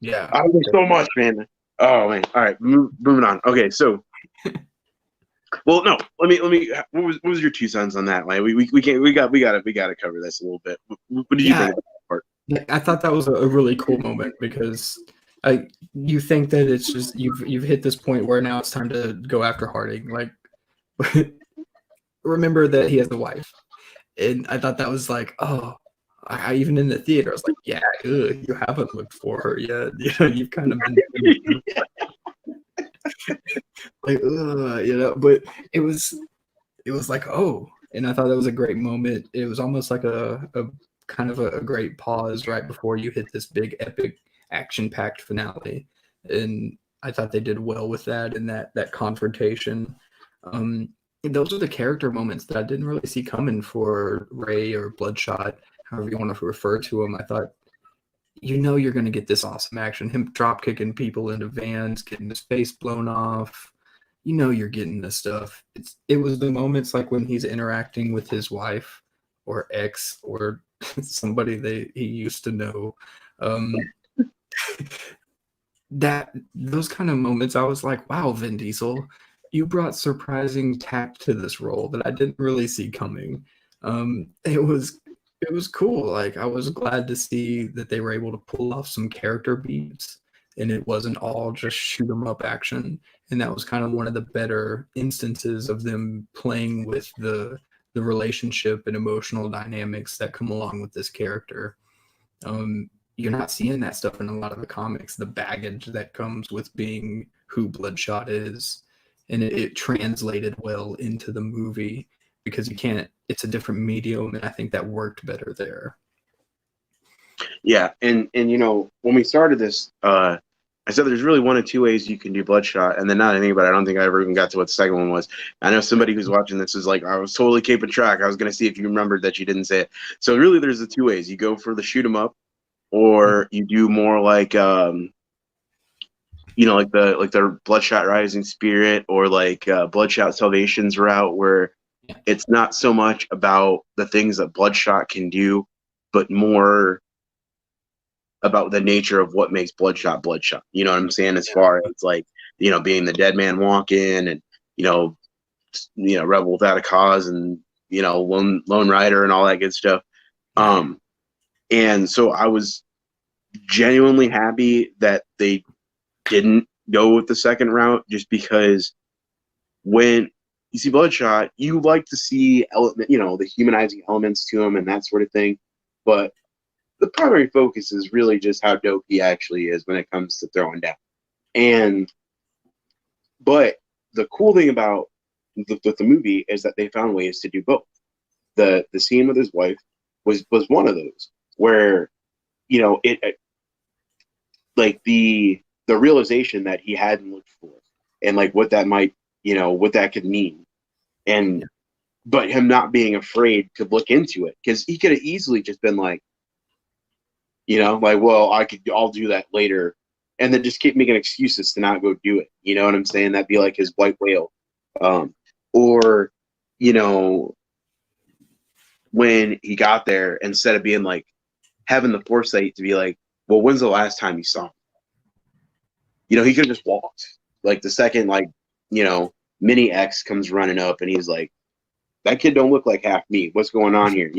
Yeah. I love so much, man. Oh, man. All right. Moving on. Okay. So, well, no, let me, what was your 2 cents on that? Like, we can't, we got to cover this a little bit. What did you think about that part? I thought that was a really cool moment, because you think that it's just you've hit this point where now it's time to go after Harding. Like, remember that he has a wife, and I thought that was like, oh, I even in the theater I was like, yeah, ugh, you haven't looked for her yet. You've kind of been like, but it was like, oh, and I thought that was a great moment. It was almost like a kind of a great pause right before you hit this big epic action-packed finale, and I thought they did well with that, and that confrontation. Those are the character moments that I didn't really see coming for Ray or Bloodshot, however you want to refer to him. I thought, you're going to get this awesome action, him drop kicking people into vans, getting his face blown off. You're getting this stuff. It was the moments like when he's interacting with his wife or ex or somebody he used to know. That those kind of moments, I was like, wow, Vin Diesel, you brought surprising tact to this role that I didn't really see coming. It was cool. Like, I was glad to see that they were able to pull off some character beats, and it wasn't all just shoot 'em up action. And that was kind of one of the better instances of them playing with the relationship and emotional dynamics that come along with this character. You're not seeing that stuff in a lot of the comics, the baggage that comes with being who Bloodshot is. And it translated well into the movie, because it's a different medium, and I think that worked better there. Yeah, and when we started this, I said there's really 1 of 2 ways you can do Bloodshot, and then now that I think about it, I don't think I ever even got to what the second one was. I know somebody who's watching this is like, I was totally keeping track. I was going to see if you remembered that you didn't say it. So really, there's the 2 ways. You go for the shoot 'em up, or you do more like, like the Bloodshot Rising Spirit, or like Bloodshot Salvation's route, where it's not so much about the things that Bloodshot can do, but more about the nature of what makes Bloodshot Bloodshot. You know what I'm saying? As far as like, being the dead man walking, and Rebel Without a Cause, and Lone Rider and all that good stuff. And so I was genuinely happy that they didn't go with the second route, just because when you see Bloodshot, you like to see the humanizing elements to him and that sort of thing, but the primary focus is really just how dope he actually is when it comes to throwing down. But the cool thing about the movie is that they found ways to do both. The scene with his wife was one of those where, it like the realization that he hadn't looked for, and like what that might, what that could mean, but him not being afraid to look into it, because he could have easily just been like, well, I'll do that later, and then just keep making excuses to not go do it. You know what I'm saying? That'd be like his white whale. Or, when he got there, instead of being like, having the foresight to be like, well, when's the last time you saw him? He could have just walked. Like, the second, like, Mini X comes running up, and he's like, that kid don't look like half me. What's going on here?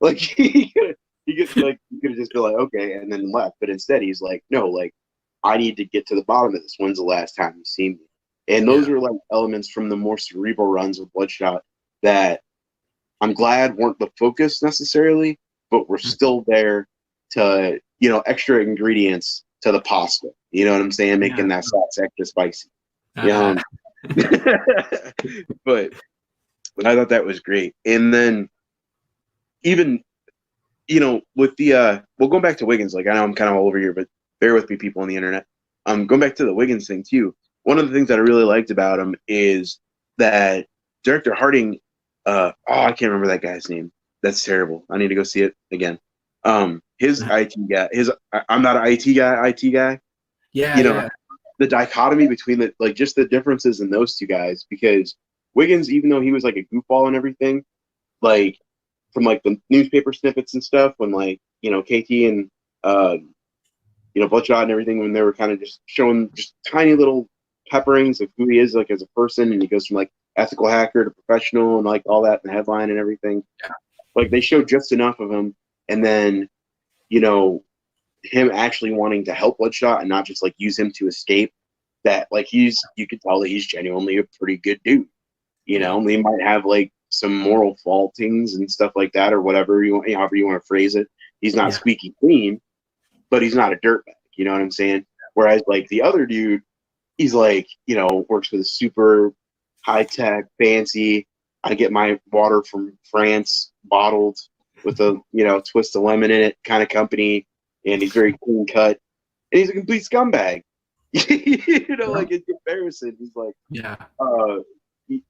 Like, he could have just been like, okay, and then left. But instead, he's like, no, like, I need to get to the bottom of this. When's the last time you seen me? And those are like elements from the more cerebral runs of Bloodshot that I'm glad weren't the focus necessarily, but we're still there to, extra ingredients to the pasta. You know what I'm saying? Making that sauce extra spicy. but I thought that was great. And then even, with the well, going back to Wiggins, like I know I'm kind of all over here, but bear with me, people on the internet. Going back to the Wiggins thing too. One of the things that I really liked about him is that Director Harding, I can't remember that guy's name. That's terrible. I need to go see it again. His IT guy, I'm not an IT guy. Yeah, yeah. The dichotomy between just the differences in those two guys, because Wiggins, even though he was like a goofball and everything, like from like the newspaper snippets and stuff, when KT and Bloodshot and everything, when they were kind of just showing just tiny little pepperings of who he is like as a person, and he goes from like ethical hacker to professional and like all that in the headline and everything. Yeah. Like they showed just enough of him, and then him actually wanting to help Bloodshot and not just like use him to escape. That like you could tell that he's genuinely a pretty good dude. He might have like some moral faultings and stuff like that, or whatever however you want to phrase it. He's not squeaky clean, but he's not a dirtbag. You know what I'm saying? Whereas like the other dude, he's like, works for the super high tech, fancy. I get my water from France, bottled with a twist of lemon in it kind of company, and he's very clean cut, and he's a complete scumbag. Like in comparison, he's like,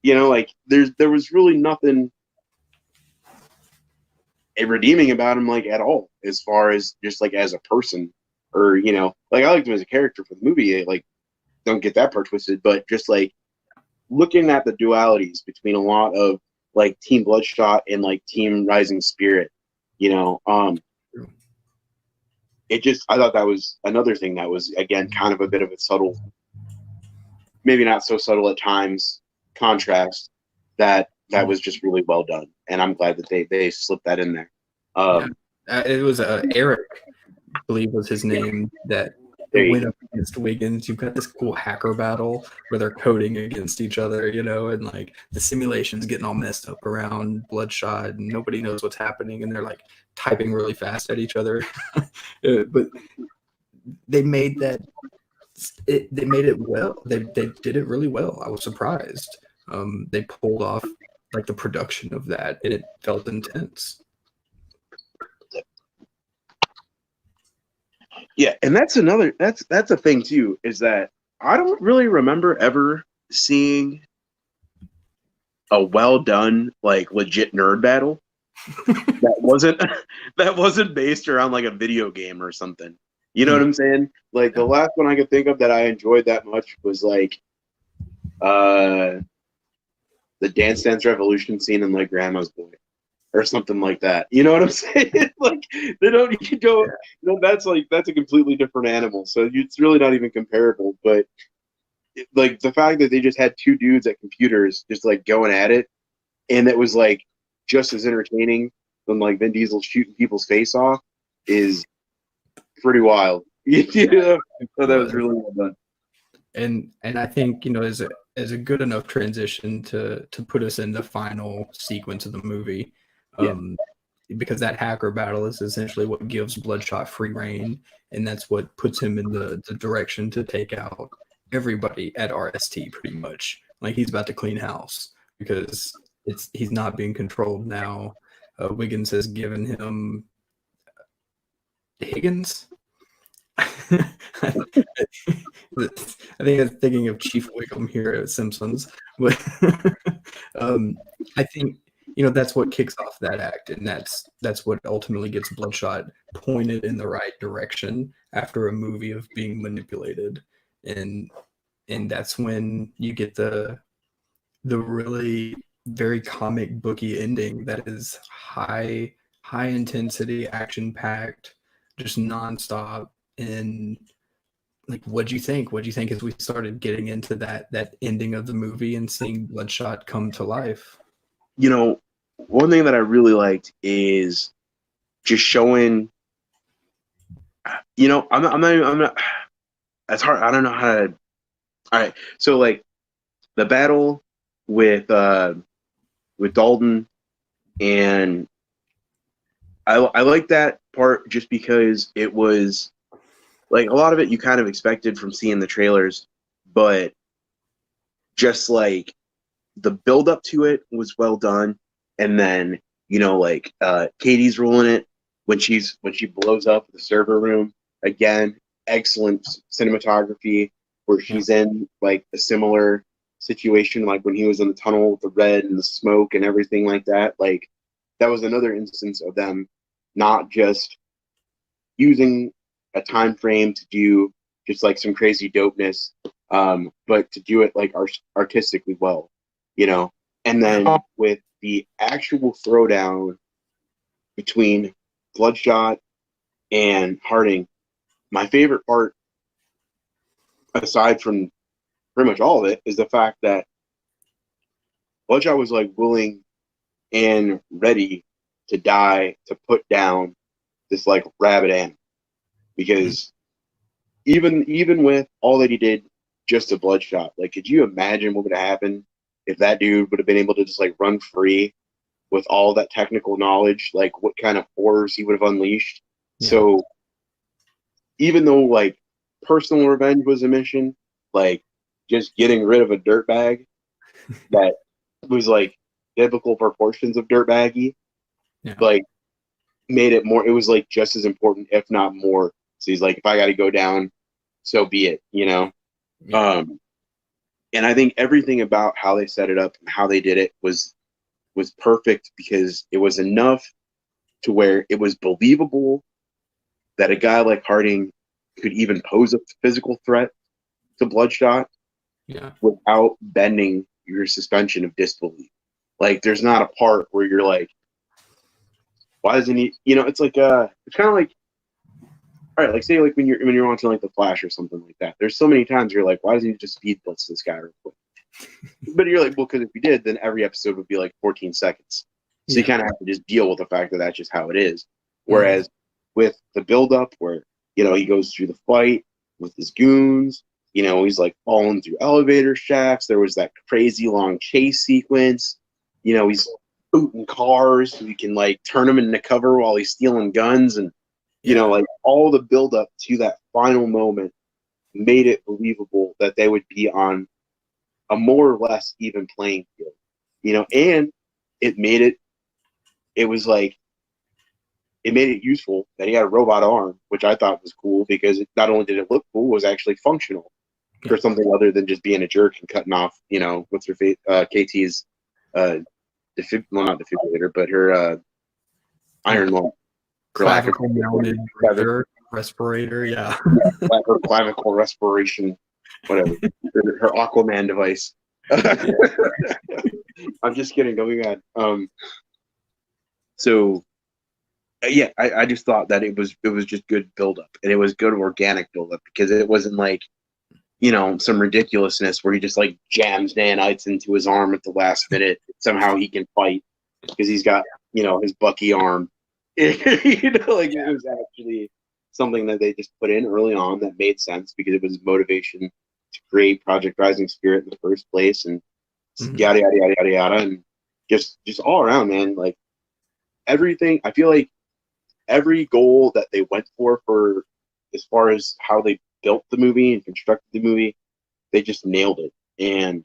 like there was really nothing redeeming about him, like at all, as far as just like as a person, or like I liked him as a character for the movie. Like, don't get that part twisted, but just like looking at the dualities between a lot of like Team Bloodshot and like Team Rising Spirit, I thought that was another thing that was, again, kind of a bit of a subtle, maybe not so subtle at times, contrast that was just really well done. And I'm glad that they slipped that in there. It was Eric, I believe was his name, that went up against Wiggins. You've got this cool hacker battle where they're coding against each other, and like the simulation's getting all messed up around Bloodshot and nobody knows what's happening, and they're like typing really fast at each other. But they made that they made it well. They did it really well. I was surprised. They pulled off like the production of that, and it felt intense. Yeah, and that's a thing too, is that I don't really remember ever seeing a well done, like legit nerd battle that wasn't based around like a video game or something. You know what I'm saying? Like the last one I could think of that I enjoyed that much was like the Dance Dance Revolution scene in like Grandma's Boy or something like that. You know what I'm saying? Like that's a completely different animal. So it's really not even comparable. But like the fact that they just had two dudes at computers just like going at it, and it was like just as entertaining than like Vin Diesel shooting people's face off is pretty wild. So that was really well done. And I think is a good enough transition to put us in the final sequence of the movie. Because that hacker battle is essentially what gives Bloodshot free reign, and that's what puts him in the direction to take out everybody at RST pretty much. Like he's about to clean house because he's not being controlled now. Wiggins has given him Higgins. I think I'm thinking of Chief Wiggum here at Simpsons, but I think that's what kicks off that act, and that's what ultimately gets Bloodshot pointed in the right direction after a movie of being manipulated, and that's when you get the really very comic booky ending that is high intensity, action packed, just nonstop. And like, what'd you think as we started getting into that ending of the movie and seeing Bloodshot come to life? One thing that I really liked is just showing, I'm not, that's hard. I don't know how to, all right. So like the battle with Dalton, and I like that part just because it was like a lot of it you kind of expected from seeing the trailers, but just like the build up to it was well done, and then like Katie's ruling it when she blows up the server room again. Excellent cinematography where she's in like a similar situation, like when he was in the tunnel with the red and the smoke and everything like that. Like that was another instance of them not just using a time frame to do just like some crazy dopeness, but to do it like artistically well, And then with the actual throwdown between Bloodshot and Harding, my favorite part, aside from pretty much all of it, is the fact that Bloodshot was like willing and ready to die to put down this like rabid animal, because even with all that he did just to Bloodshot, like could you imagine what would have happened if that dude would have been able to just like run free with all that technical knowledge, like what kind of horrors he would have unleashed. So even though like personal revenge was a mission, like just getting rid of a dirtbag that was like biblical proportions of dirtbaggy, like made it more, it was like just as important, if not more. So he's like, if I got to go down, so be it, And I think everything about how they set it up and how they did it was perfect, because it was enough to where it was believable that a guy like Harding could even pose a physical threat to Bloodshot without bending your suspension of disbelief. Like there's not a part where you're like, why doesn't he, it's like it's kind of like, all right, like say like when you're watching like The Flash or something like that, there's so many times you're like, why doesn't he just speed blitz this guy real quick? But you're like, well, because if he did, then every episode would be like 14 seconds. So you kind of have to just deal with the fact that that's just how it is. Whereas with the build-up where, he goes through the fight with his goons, he's like falling through elevator shafts. There was that crazy long chase sequence. He's booting cars so he can like turn them into cover while he's stealing guns. And, like all the build-up to that final moment made it believable that they would be on a more or less even playing field, and it made it useful that he had a robot arm, which I thought was cool, because not only did it look cool, it was actually functional for something other than just being a jerk and cutting off, what's her face, KT's, not defibrillator, but her iron lung. Clavicle mounted respirator, her clavicle respiration, whatever. her Aquaman device. I'm just kidding. Don't be mad. So I just thought that it was just good buildup, and it was good organic buildup, because it wasn't like some ridiculousness where he just like jams nanites into his arm at the last minute. Somehow he can fight because he's got his Bucky arm. Like it was actually something that they just put in early on that made sense, because it was motivation to create Project Rising Spirit in the first place, and yada yada yada yada yada, and just all around, man. Like everything, I feel like every goal that they went for as far as how they built the movie and constructed the movie, they just nailed it. And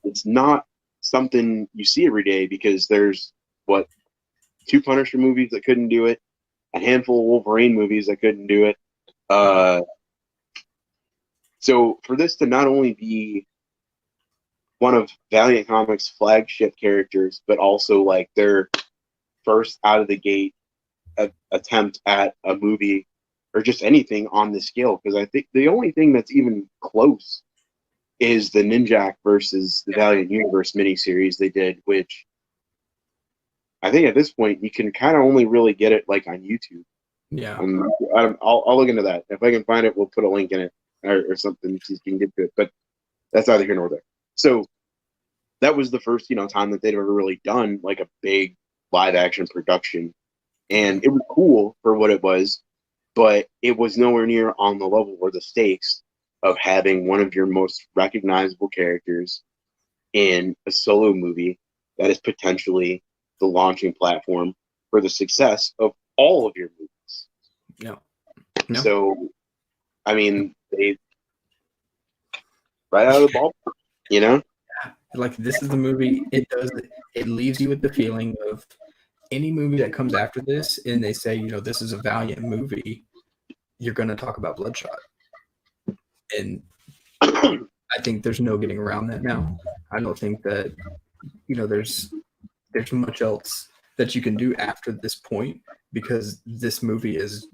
it's not something you see every day, because there's 2 Punisher movies that couldn't do it, a handful of Wolverine movies that couldn't do it. So for this to not only be one of Valiant Comics' flagship characters, but also like their first out of the gate attempt at a movie or just anything on this scale, because I think the only thing that's even close is the Ninjak versus the Valiant Universe miniseries they did, which I think at this point you can kind of only really get it like on YouTube. I'll look into that. If I can find it, we'll put a link in it or something so you can get to it. But that's neither here nor there. So that was the first time that they'd ever really done like a big live action production, and it was cool for what it was, but it was nowhere near on the level or the stakes of having one of your most recognizable characters in a solo movie that is potentially the launching platform for the success of all of your movies. No. So, I mean, they right out of the ballpark. You know? Like, this is the movie. It leaves you with the feeling of any movie that comes after this, and they say, this is a Valiant movie. You're going to talk about Bloodshot, and I think there's no getting around that now. I don't think that there's much else that you can do after this point, because this movie is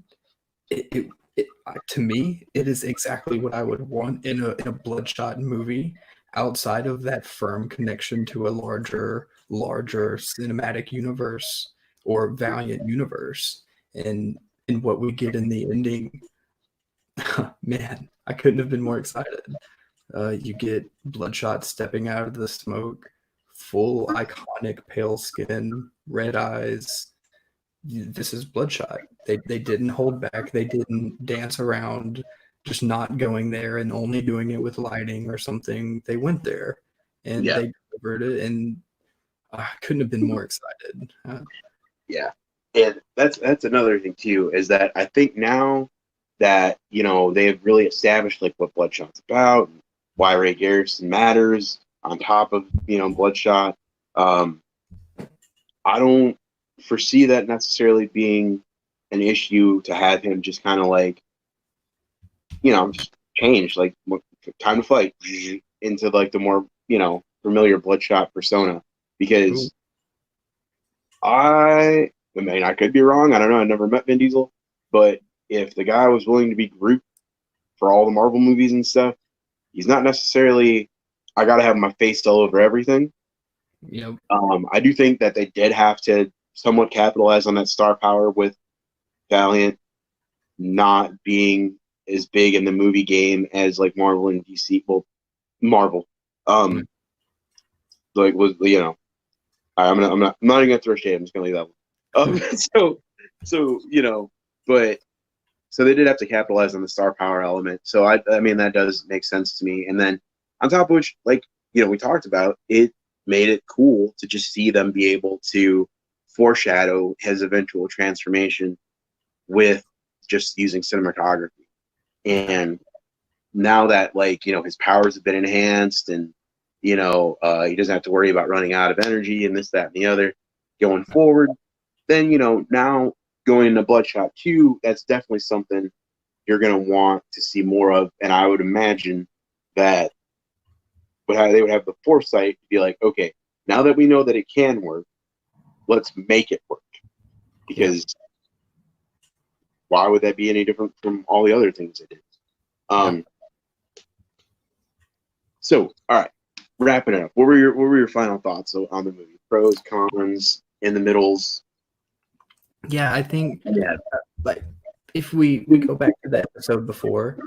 to me, it is exactly what I would want in a Bloodshot movie, outside of that firm connection to a larger cinematic universe or Valiant universe. And what we get in the ending, man, I couldn't have been more excited. You get Bloodshot stepping out of the smoke, full iconic pale skin, red eyes. This is Bloodshot. They didn't hold back. They didn't dance around just not going there and only doing it with lighting or something. They went there and Yeah. they delivered it, and I couldn't have been more excited. Yeah. And that's another thing too, is that I think now that, they have really established like what Bloodshot's about, why Ray Garrison matters on top of, Bloodshot. I don't foresee that necessarily being an issue to have him just kind of like, just change, like time to fight into like the more, familiar Bloodshot persona. Because Ooh. I mean, I could be wrong. I don't know. I never met Vin Diesel, but if the guy was willing to be Groot for all the Marvel movies and stuff, he's not necessarily. I got to have my face all over everything. Yep. I do think that they did have to somewhat capitalize on that star power with Valiant not being as big in the movie game as like Marvel and DC. Well, Marvel, like was I'm not even gonna throw shade. I'm just gonna leave that one. But so they did have to capitalize on the star power element. So I mean that does make sense to me. And then on top of which, like we talked about, it made it cool to just see them be able to foreshadow his eventual transformation with just using cinematography. And now that his powers have been enhanced, and he doesn't have to worry about running out of energy and this, that, and the other going forward, then now going into Bloodshot 2, that's definitely something you're going to want to see more of. And I would imagine that they would have the foresight to be like, okay, now that we know that it can work, let's make it work. Because why would that be any different from all the other things they did? So, all right, wrapping it up. What were your final thoughts on the movie? Pros, cons, in the middles. Yeah, I think like if we go back to the episode before,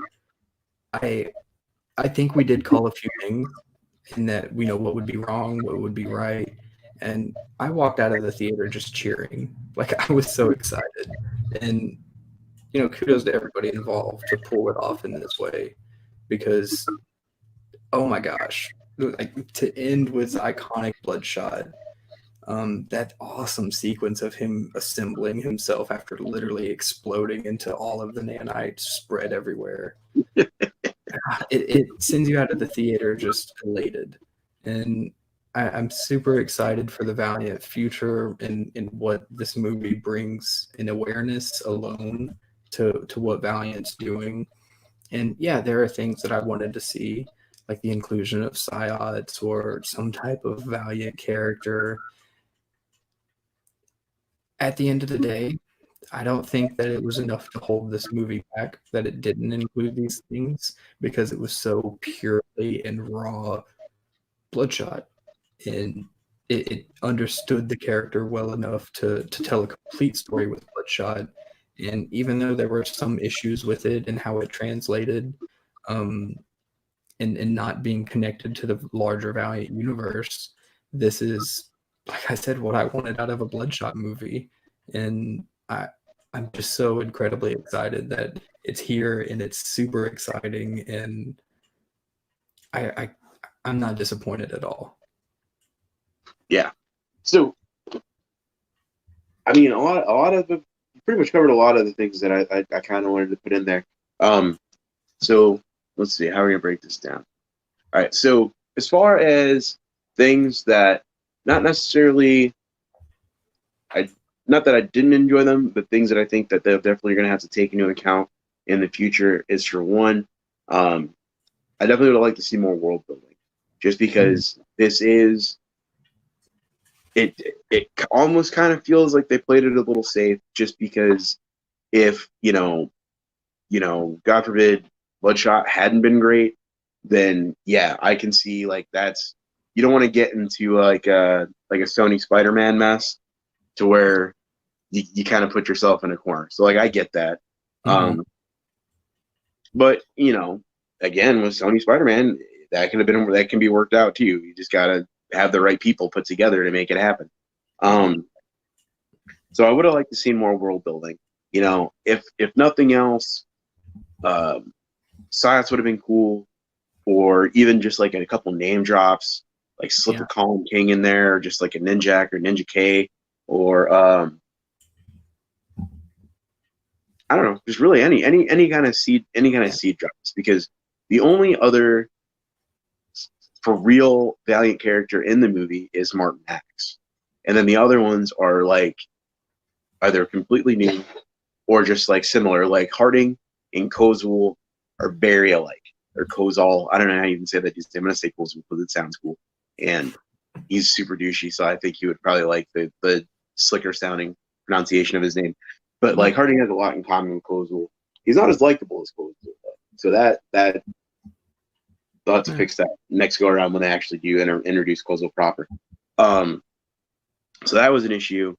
I think we did call a few things, in that we know what would be wrong, what would be right, and I walked out of the theater just cheering. Like, I was so excited, and kudos to everybody involved to pull it off in this way, because oh my gosh, like, to end with iconic Bloodshot. That awesome sequence of him assembling himself after literally exploding into all of the nanites spread everywhere. It sends you out of the theater just elated. And I'm super excited for the Valiant future, and what this movie brings in awareness alone to what Valiant's doing. And yeah, there are things that I wanted to see, like the inclusion of psyops or some type of Valiant character. At the end of the day, I don't think that it was enough to hold this movie back, that it didn't include these things, because it was so purely and raw Bloodshot, and it understood the character well enough to tell a complete story with Bloodshot. And even though there were some issues with it and how it translated, and not being connected to the larger Valiant universe, this is, like I said, what I wanted out of a Bloodshot movie. And I'm just so incredibly excited that it's here, and it's super exciting, and I'm not disappointed at all. Yeah. So, I mean, a lot of the pretty much covered a lot of the things that I kind of wanted to put in there. So let's see, how are we gonna break this down? All right. So as far as things that not necessarily I not that I didn't enjoy them, but things that I think that they're definitely going to have to take into account in the future is, for one, I definitely would like to see more world building, just because this is it. It almost kind of feels like they played it a little safe, just because if God forbid, Bloodshot hadn't been great, then yeah, I can see like that's you don't want to get into like a Sony Spider-Man mess to where you kind of put yourself in a corner. So like I get that. Mhm. But again, with Sony Spider-Man, that can be worked out too. You just gotta have the right people put together to make it happen. So I would have liked to see more world building. If nothing else, science would have been cool, or even just like a couple name drops, like slip a Yeah. Colin King in there, or just like a Ninjak or Ninja K, or I don't know, just really any kind of seed drops, because the only other for real Valiant character in the movie is Martin Max, and then the other ones are like either completely new or just like similar. Like Harding and Kozul are very alike, or Kozal. I don't know how you even say that. I'm gonna say Kozul because it sounds cool, and he's super douchey, so I think you would probably like the slicker sounding pronunciation of his name. But like Harding has a lot in common with Kozul. He's not as likable as Kozul, so that they'll have to fix that next go around when they actually do introduce Kozul proper. So that was an issue,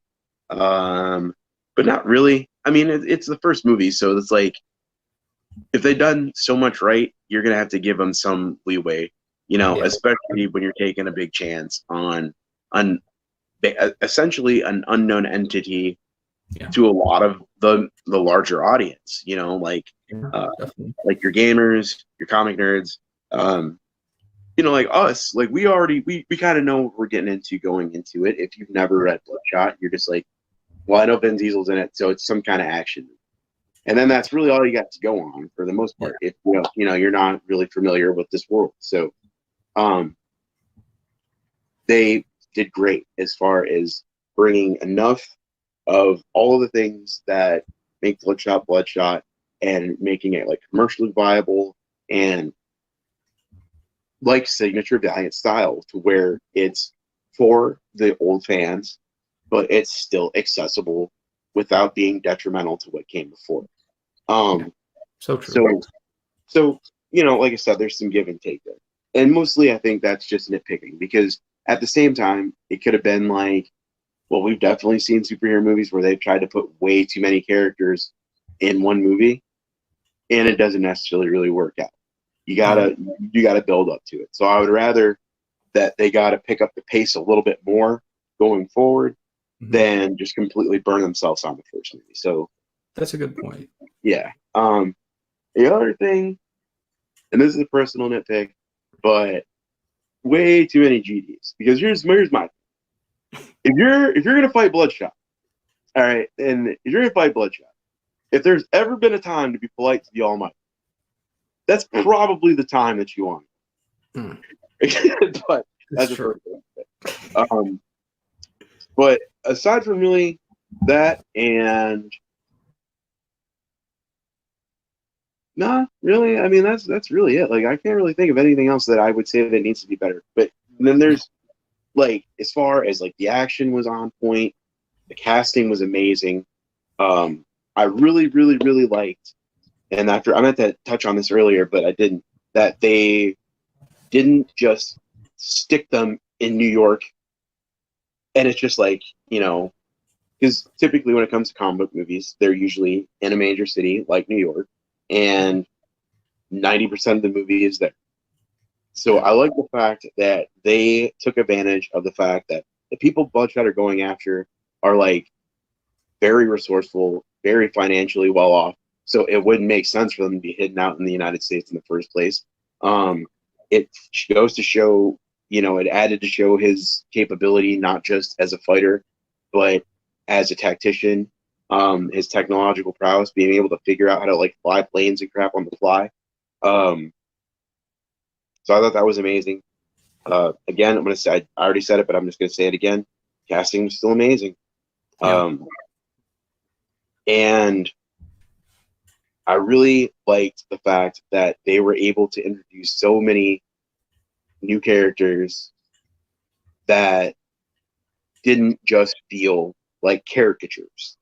but not really. I mean, it's the first movie, so it's like if they've done so much right, you're gonna have to give them some leeway, especially when you're taking a big chance on essentially an unknown entity to a lot of the larger audience. Like your gamers, your comic nerds, like us. Like we kind of know what we're getting into going into it. If you've never read Bloodshot, you're just like, well, I know Vin Diesel's in it, so it's some kind of action. And then that's really all you got to go on for the most part. If you're not really familiar with this world, so they did great as far as bringing enough of all of the things that make Bloodshot, and making it like commercially viable and like signature Valiant style, to where it's for the old fans, but it's still accessible without being detrimental to what came before. So true. So like I said, there's some give and take there, and mostly I think that's just nitpicking, because at the same time, it could have been like, well, we've definitely seen superhero movies where they've tried to put way too many characters in one movie, and it doesn't necessarily really work out. You gotta build up to it. So I would rather that they gotta pick up the pace a little bit more going forward than just completely burn themselves on the first movie. So that's a good point. Yeah. The other thing, and this is a personal nitpick, but way too many GDs. Because here's my thing. If you're gonna fight Bloodshot, all right, and if you're gonna fight Bloodshot, if there's ever been a time to be polite to the Almighty, that's probably the time that you want. But that's true. But aside from really that, and nah, really, I mean that's really it. Like I can't really think of anything else that I would say that needs to be better. But then there's like, as far as like the action was on point, the casting was amazing. I really, really, really liked, and after I meant to touch on this earlier, but I didn't, that they didn't just stick them in New York, and it's just like, because typically when it comes to comic book movies, they're usually in a major city like New York, and 90% of the movie is there. So I like the fact that they took advantage of the fact that the people Bloodshot are going after are like very resourceful, very financially well off. So it wouldn't make sense for them to be hidden out in the United States in the first place. It goes to show, it added to show his capability, not just as a fighter, but as a tactician, his technological prowess, being able to figure out how to like fly planes and crap on the fly. So I thought that was amazing. Again, I'm gonna say I already said it, but I'm just gonna say it again. Casting was still amazing, Yeah. and I really liked the fact that they were able to introduce so many new characters that didn't just feel like caricatures.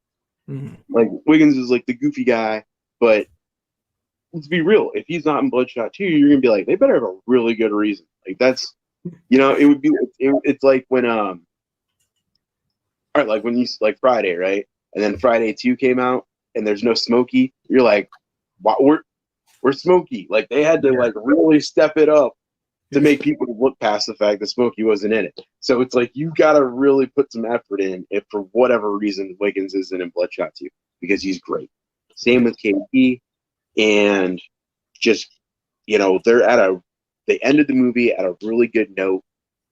Mhm. Like Wiggins is like the goofy guy, but let's be real. If he's not in Bloodshot 2, you're gonna be like, they better have a really good reason. Like that's, it would be. It's like when all right, like when you like Friday, right? And then Friday 2 came out, and there's no Smokey. You're like, what? We're Smokey. Like they had to like really step it up to make people look past the fact that Smokey wasn't in it. So it's like you got to really put some effort in if for whatever reason Wiggins isn't in Bloodshot 2 because he's great. Same with KP, and just they ended the movie at a really good note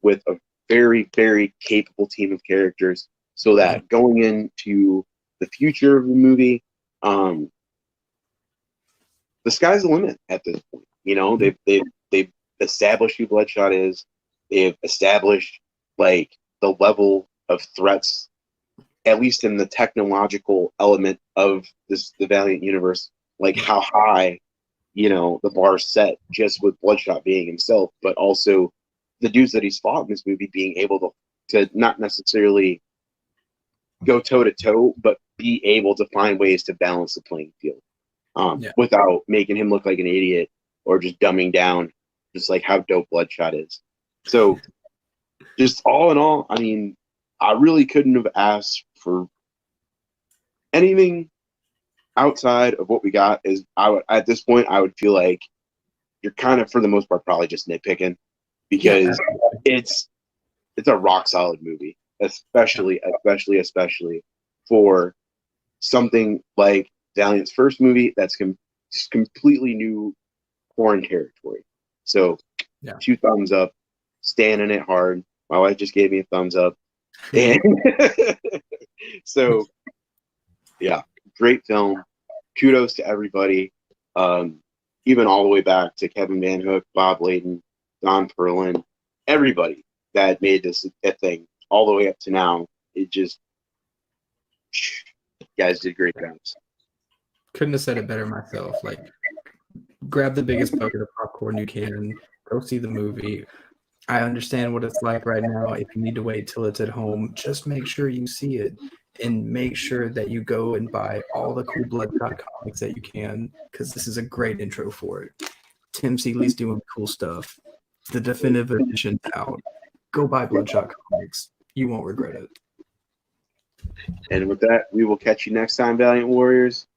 with a very very capable team of characters, so that going into the future of the movie, the sky's the limit at this point. They've established who Bloodshot is. They've established like the level of threats, at least in the technological element of the Valiant universe, like how high, the bar set just with Bloodshot being himself, but also the dudes that he's fought in this movie being able to not necessarily go toe to toe, but be able to find ways to balance the playing field without making him look like an idiot or just dumbing down just like how dope Bloodshot is. So just all in all, I mean, I really couldn't have asked for anything outside of what we got. At this point, I would feel like you're kind of, for the most part, probably just nitpicking because it's a rock solid movie, especially for something like Valiant's first movie that's completely new foreign territory. So 2 thumbs up, staying in it hard. My wife just gave me a thumbs up. And so yeah, great film. Kudos to everybody. Even all the way back to Kevin Van Hook, Bob Layden, Don Perlin, everybody that made this a thing, all the way up to now. It just, you guys did great jobs. Couldn't have said it better myself. Like, grab the biggest bucket of popcorn you can, go see the movie. I understand what it's like right now. If you need to wait till it's at home, just make sure you see it and make sure that you go and buy all the cool Bloodshot comics that you can, because this is a great intro for it. Tim Seeley's doing cool stuff. The definitive edition's out. Go buy Bloodshot comics. You won't regret it. And with that, we will catch you next time, Valiant Warriors.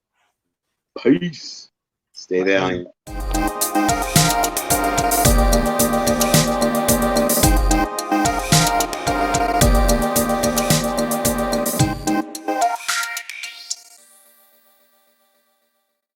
Peace. Stay valiant.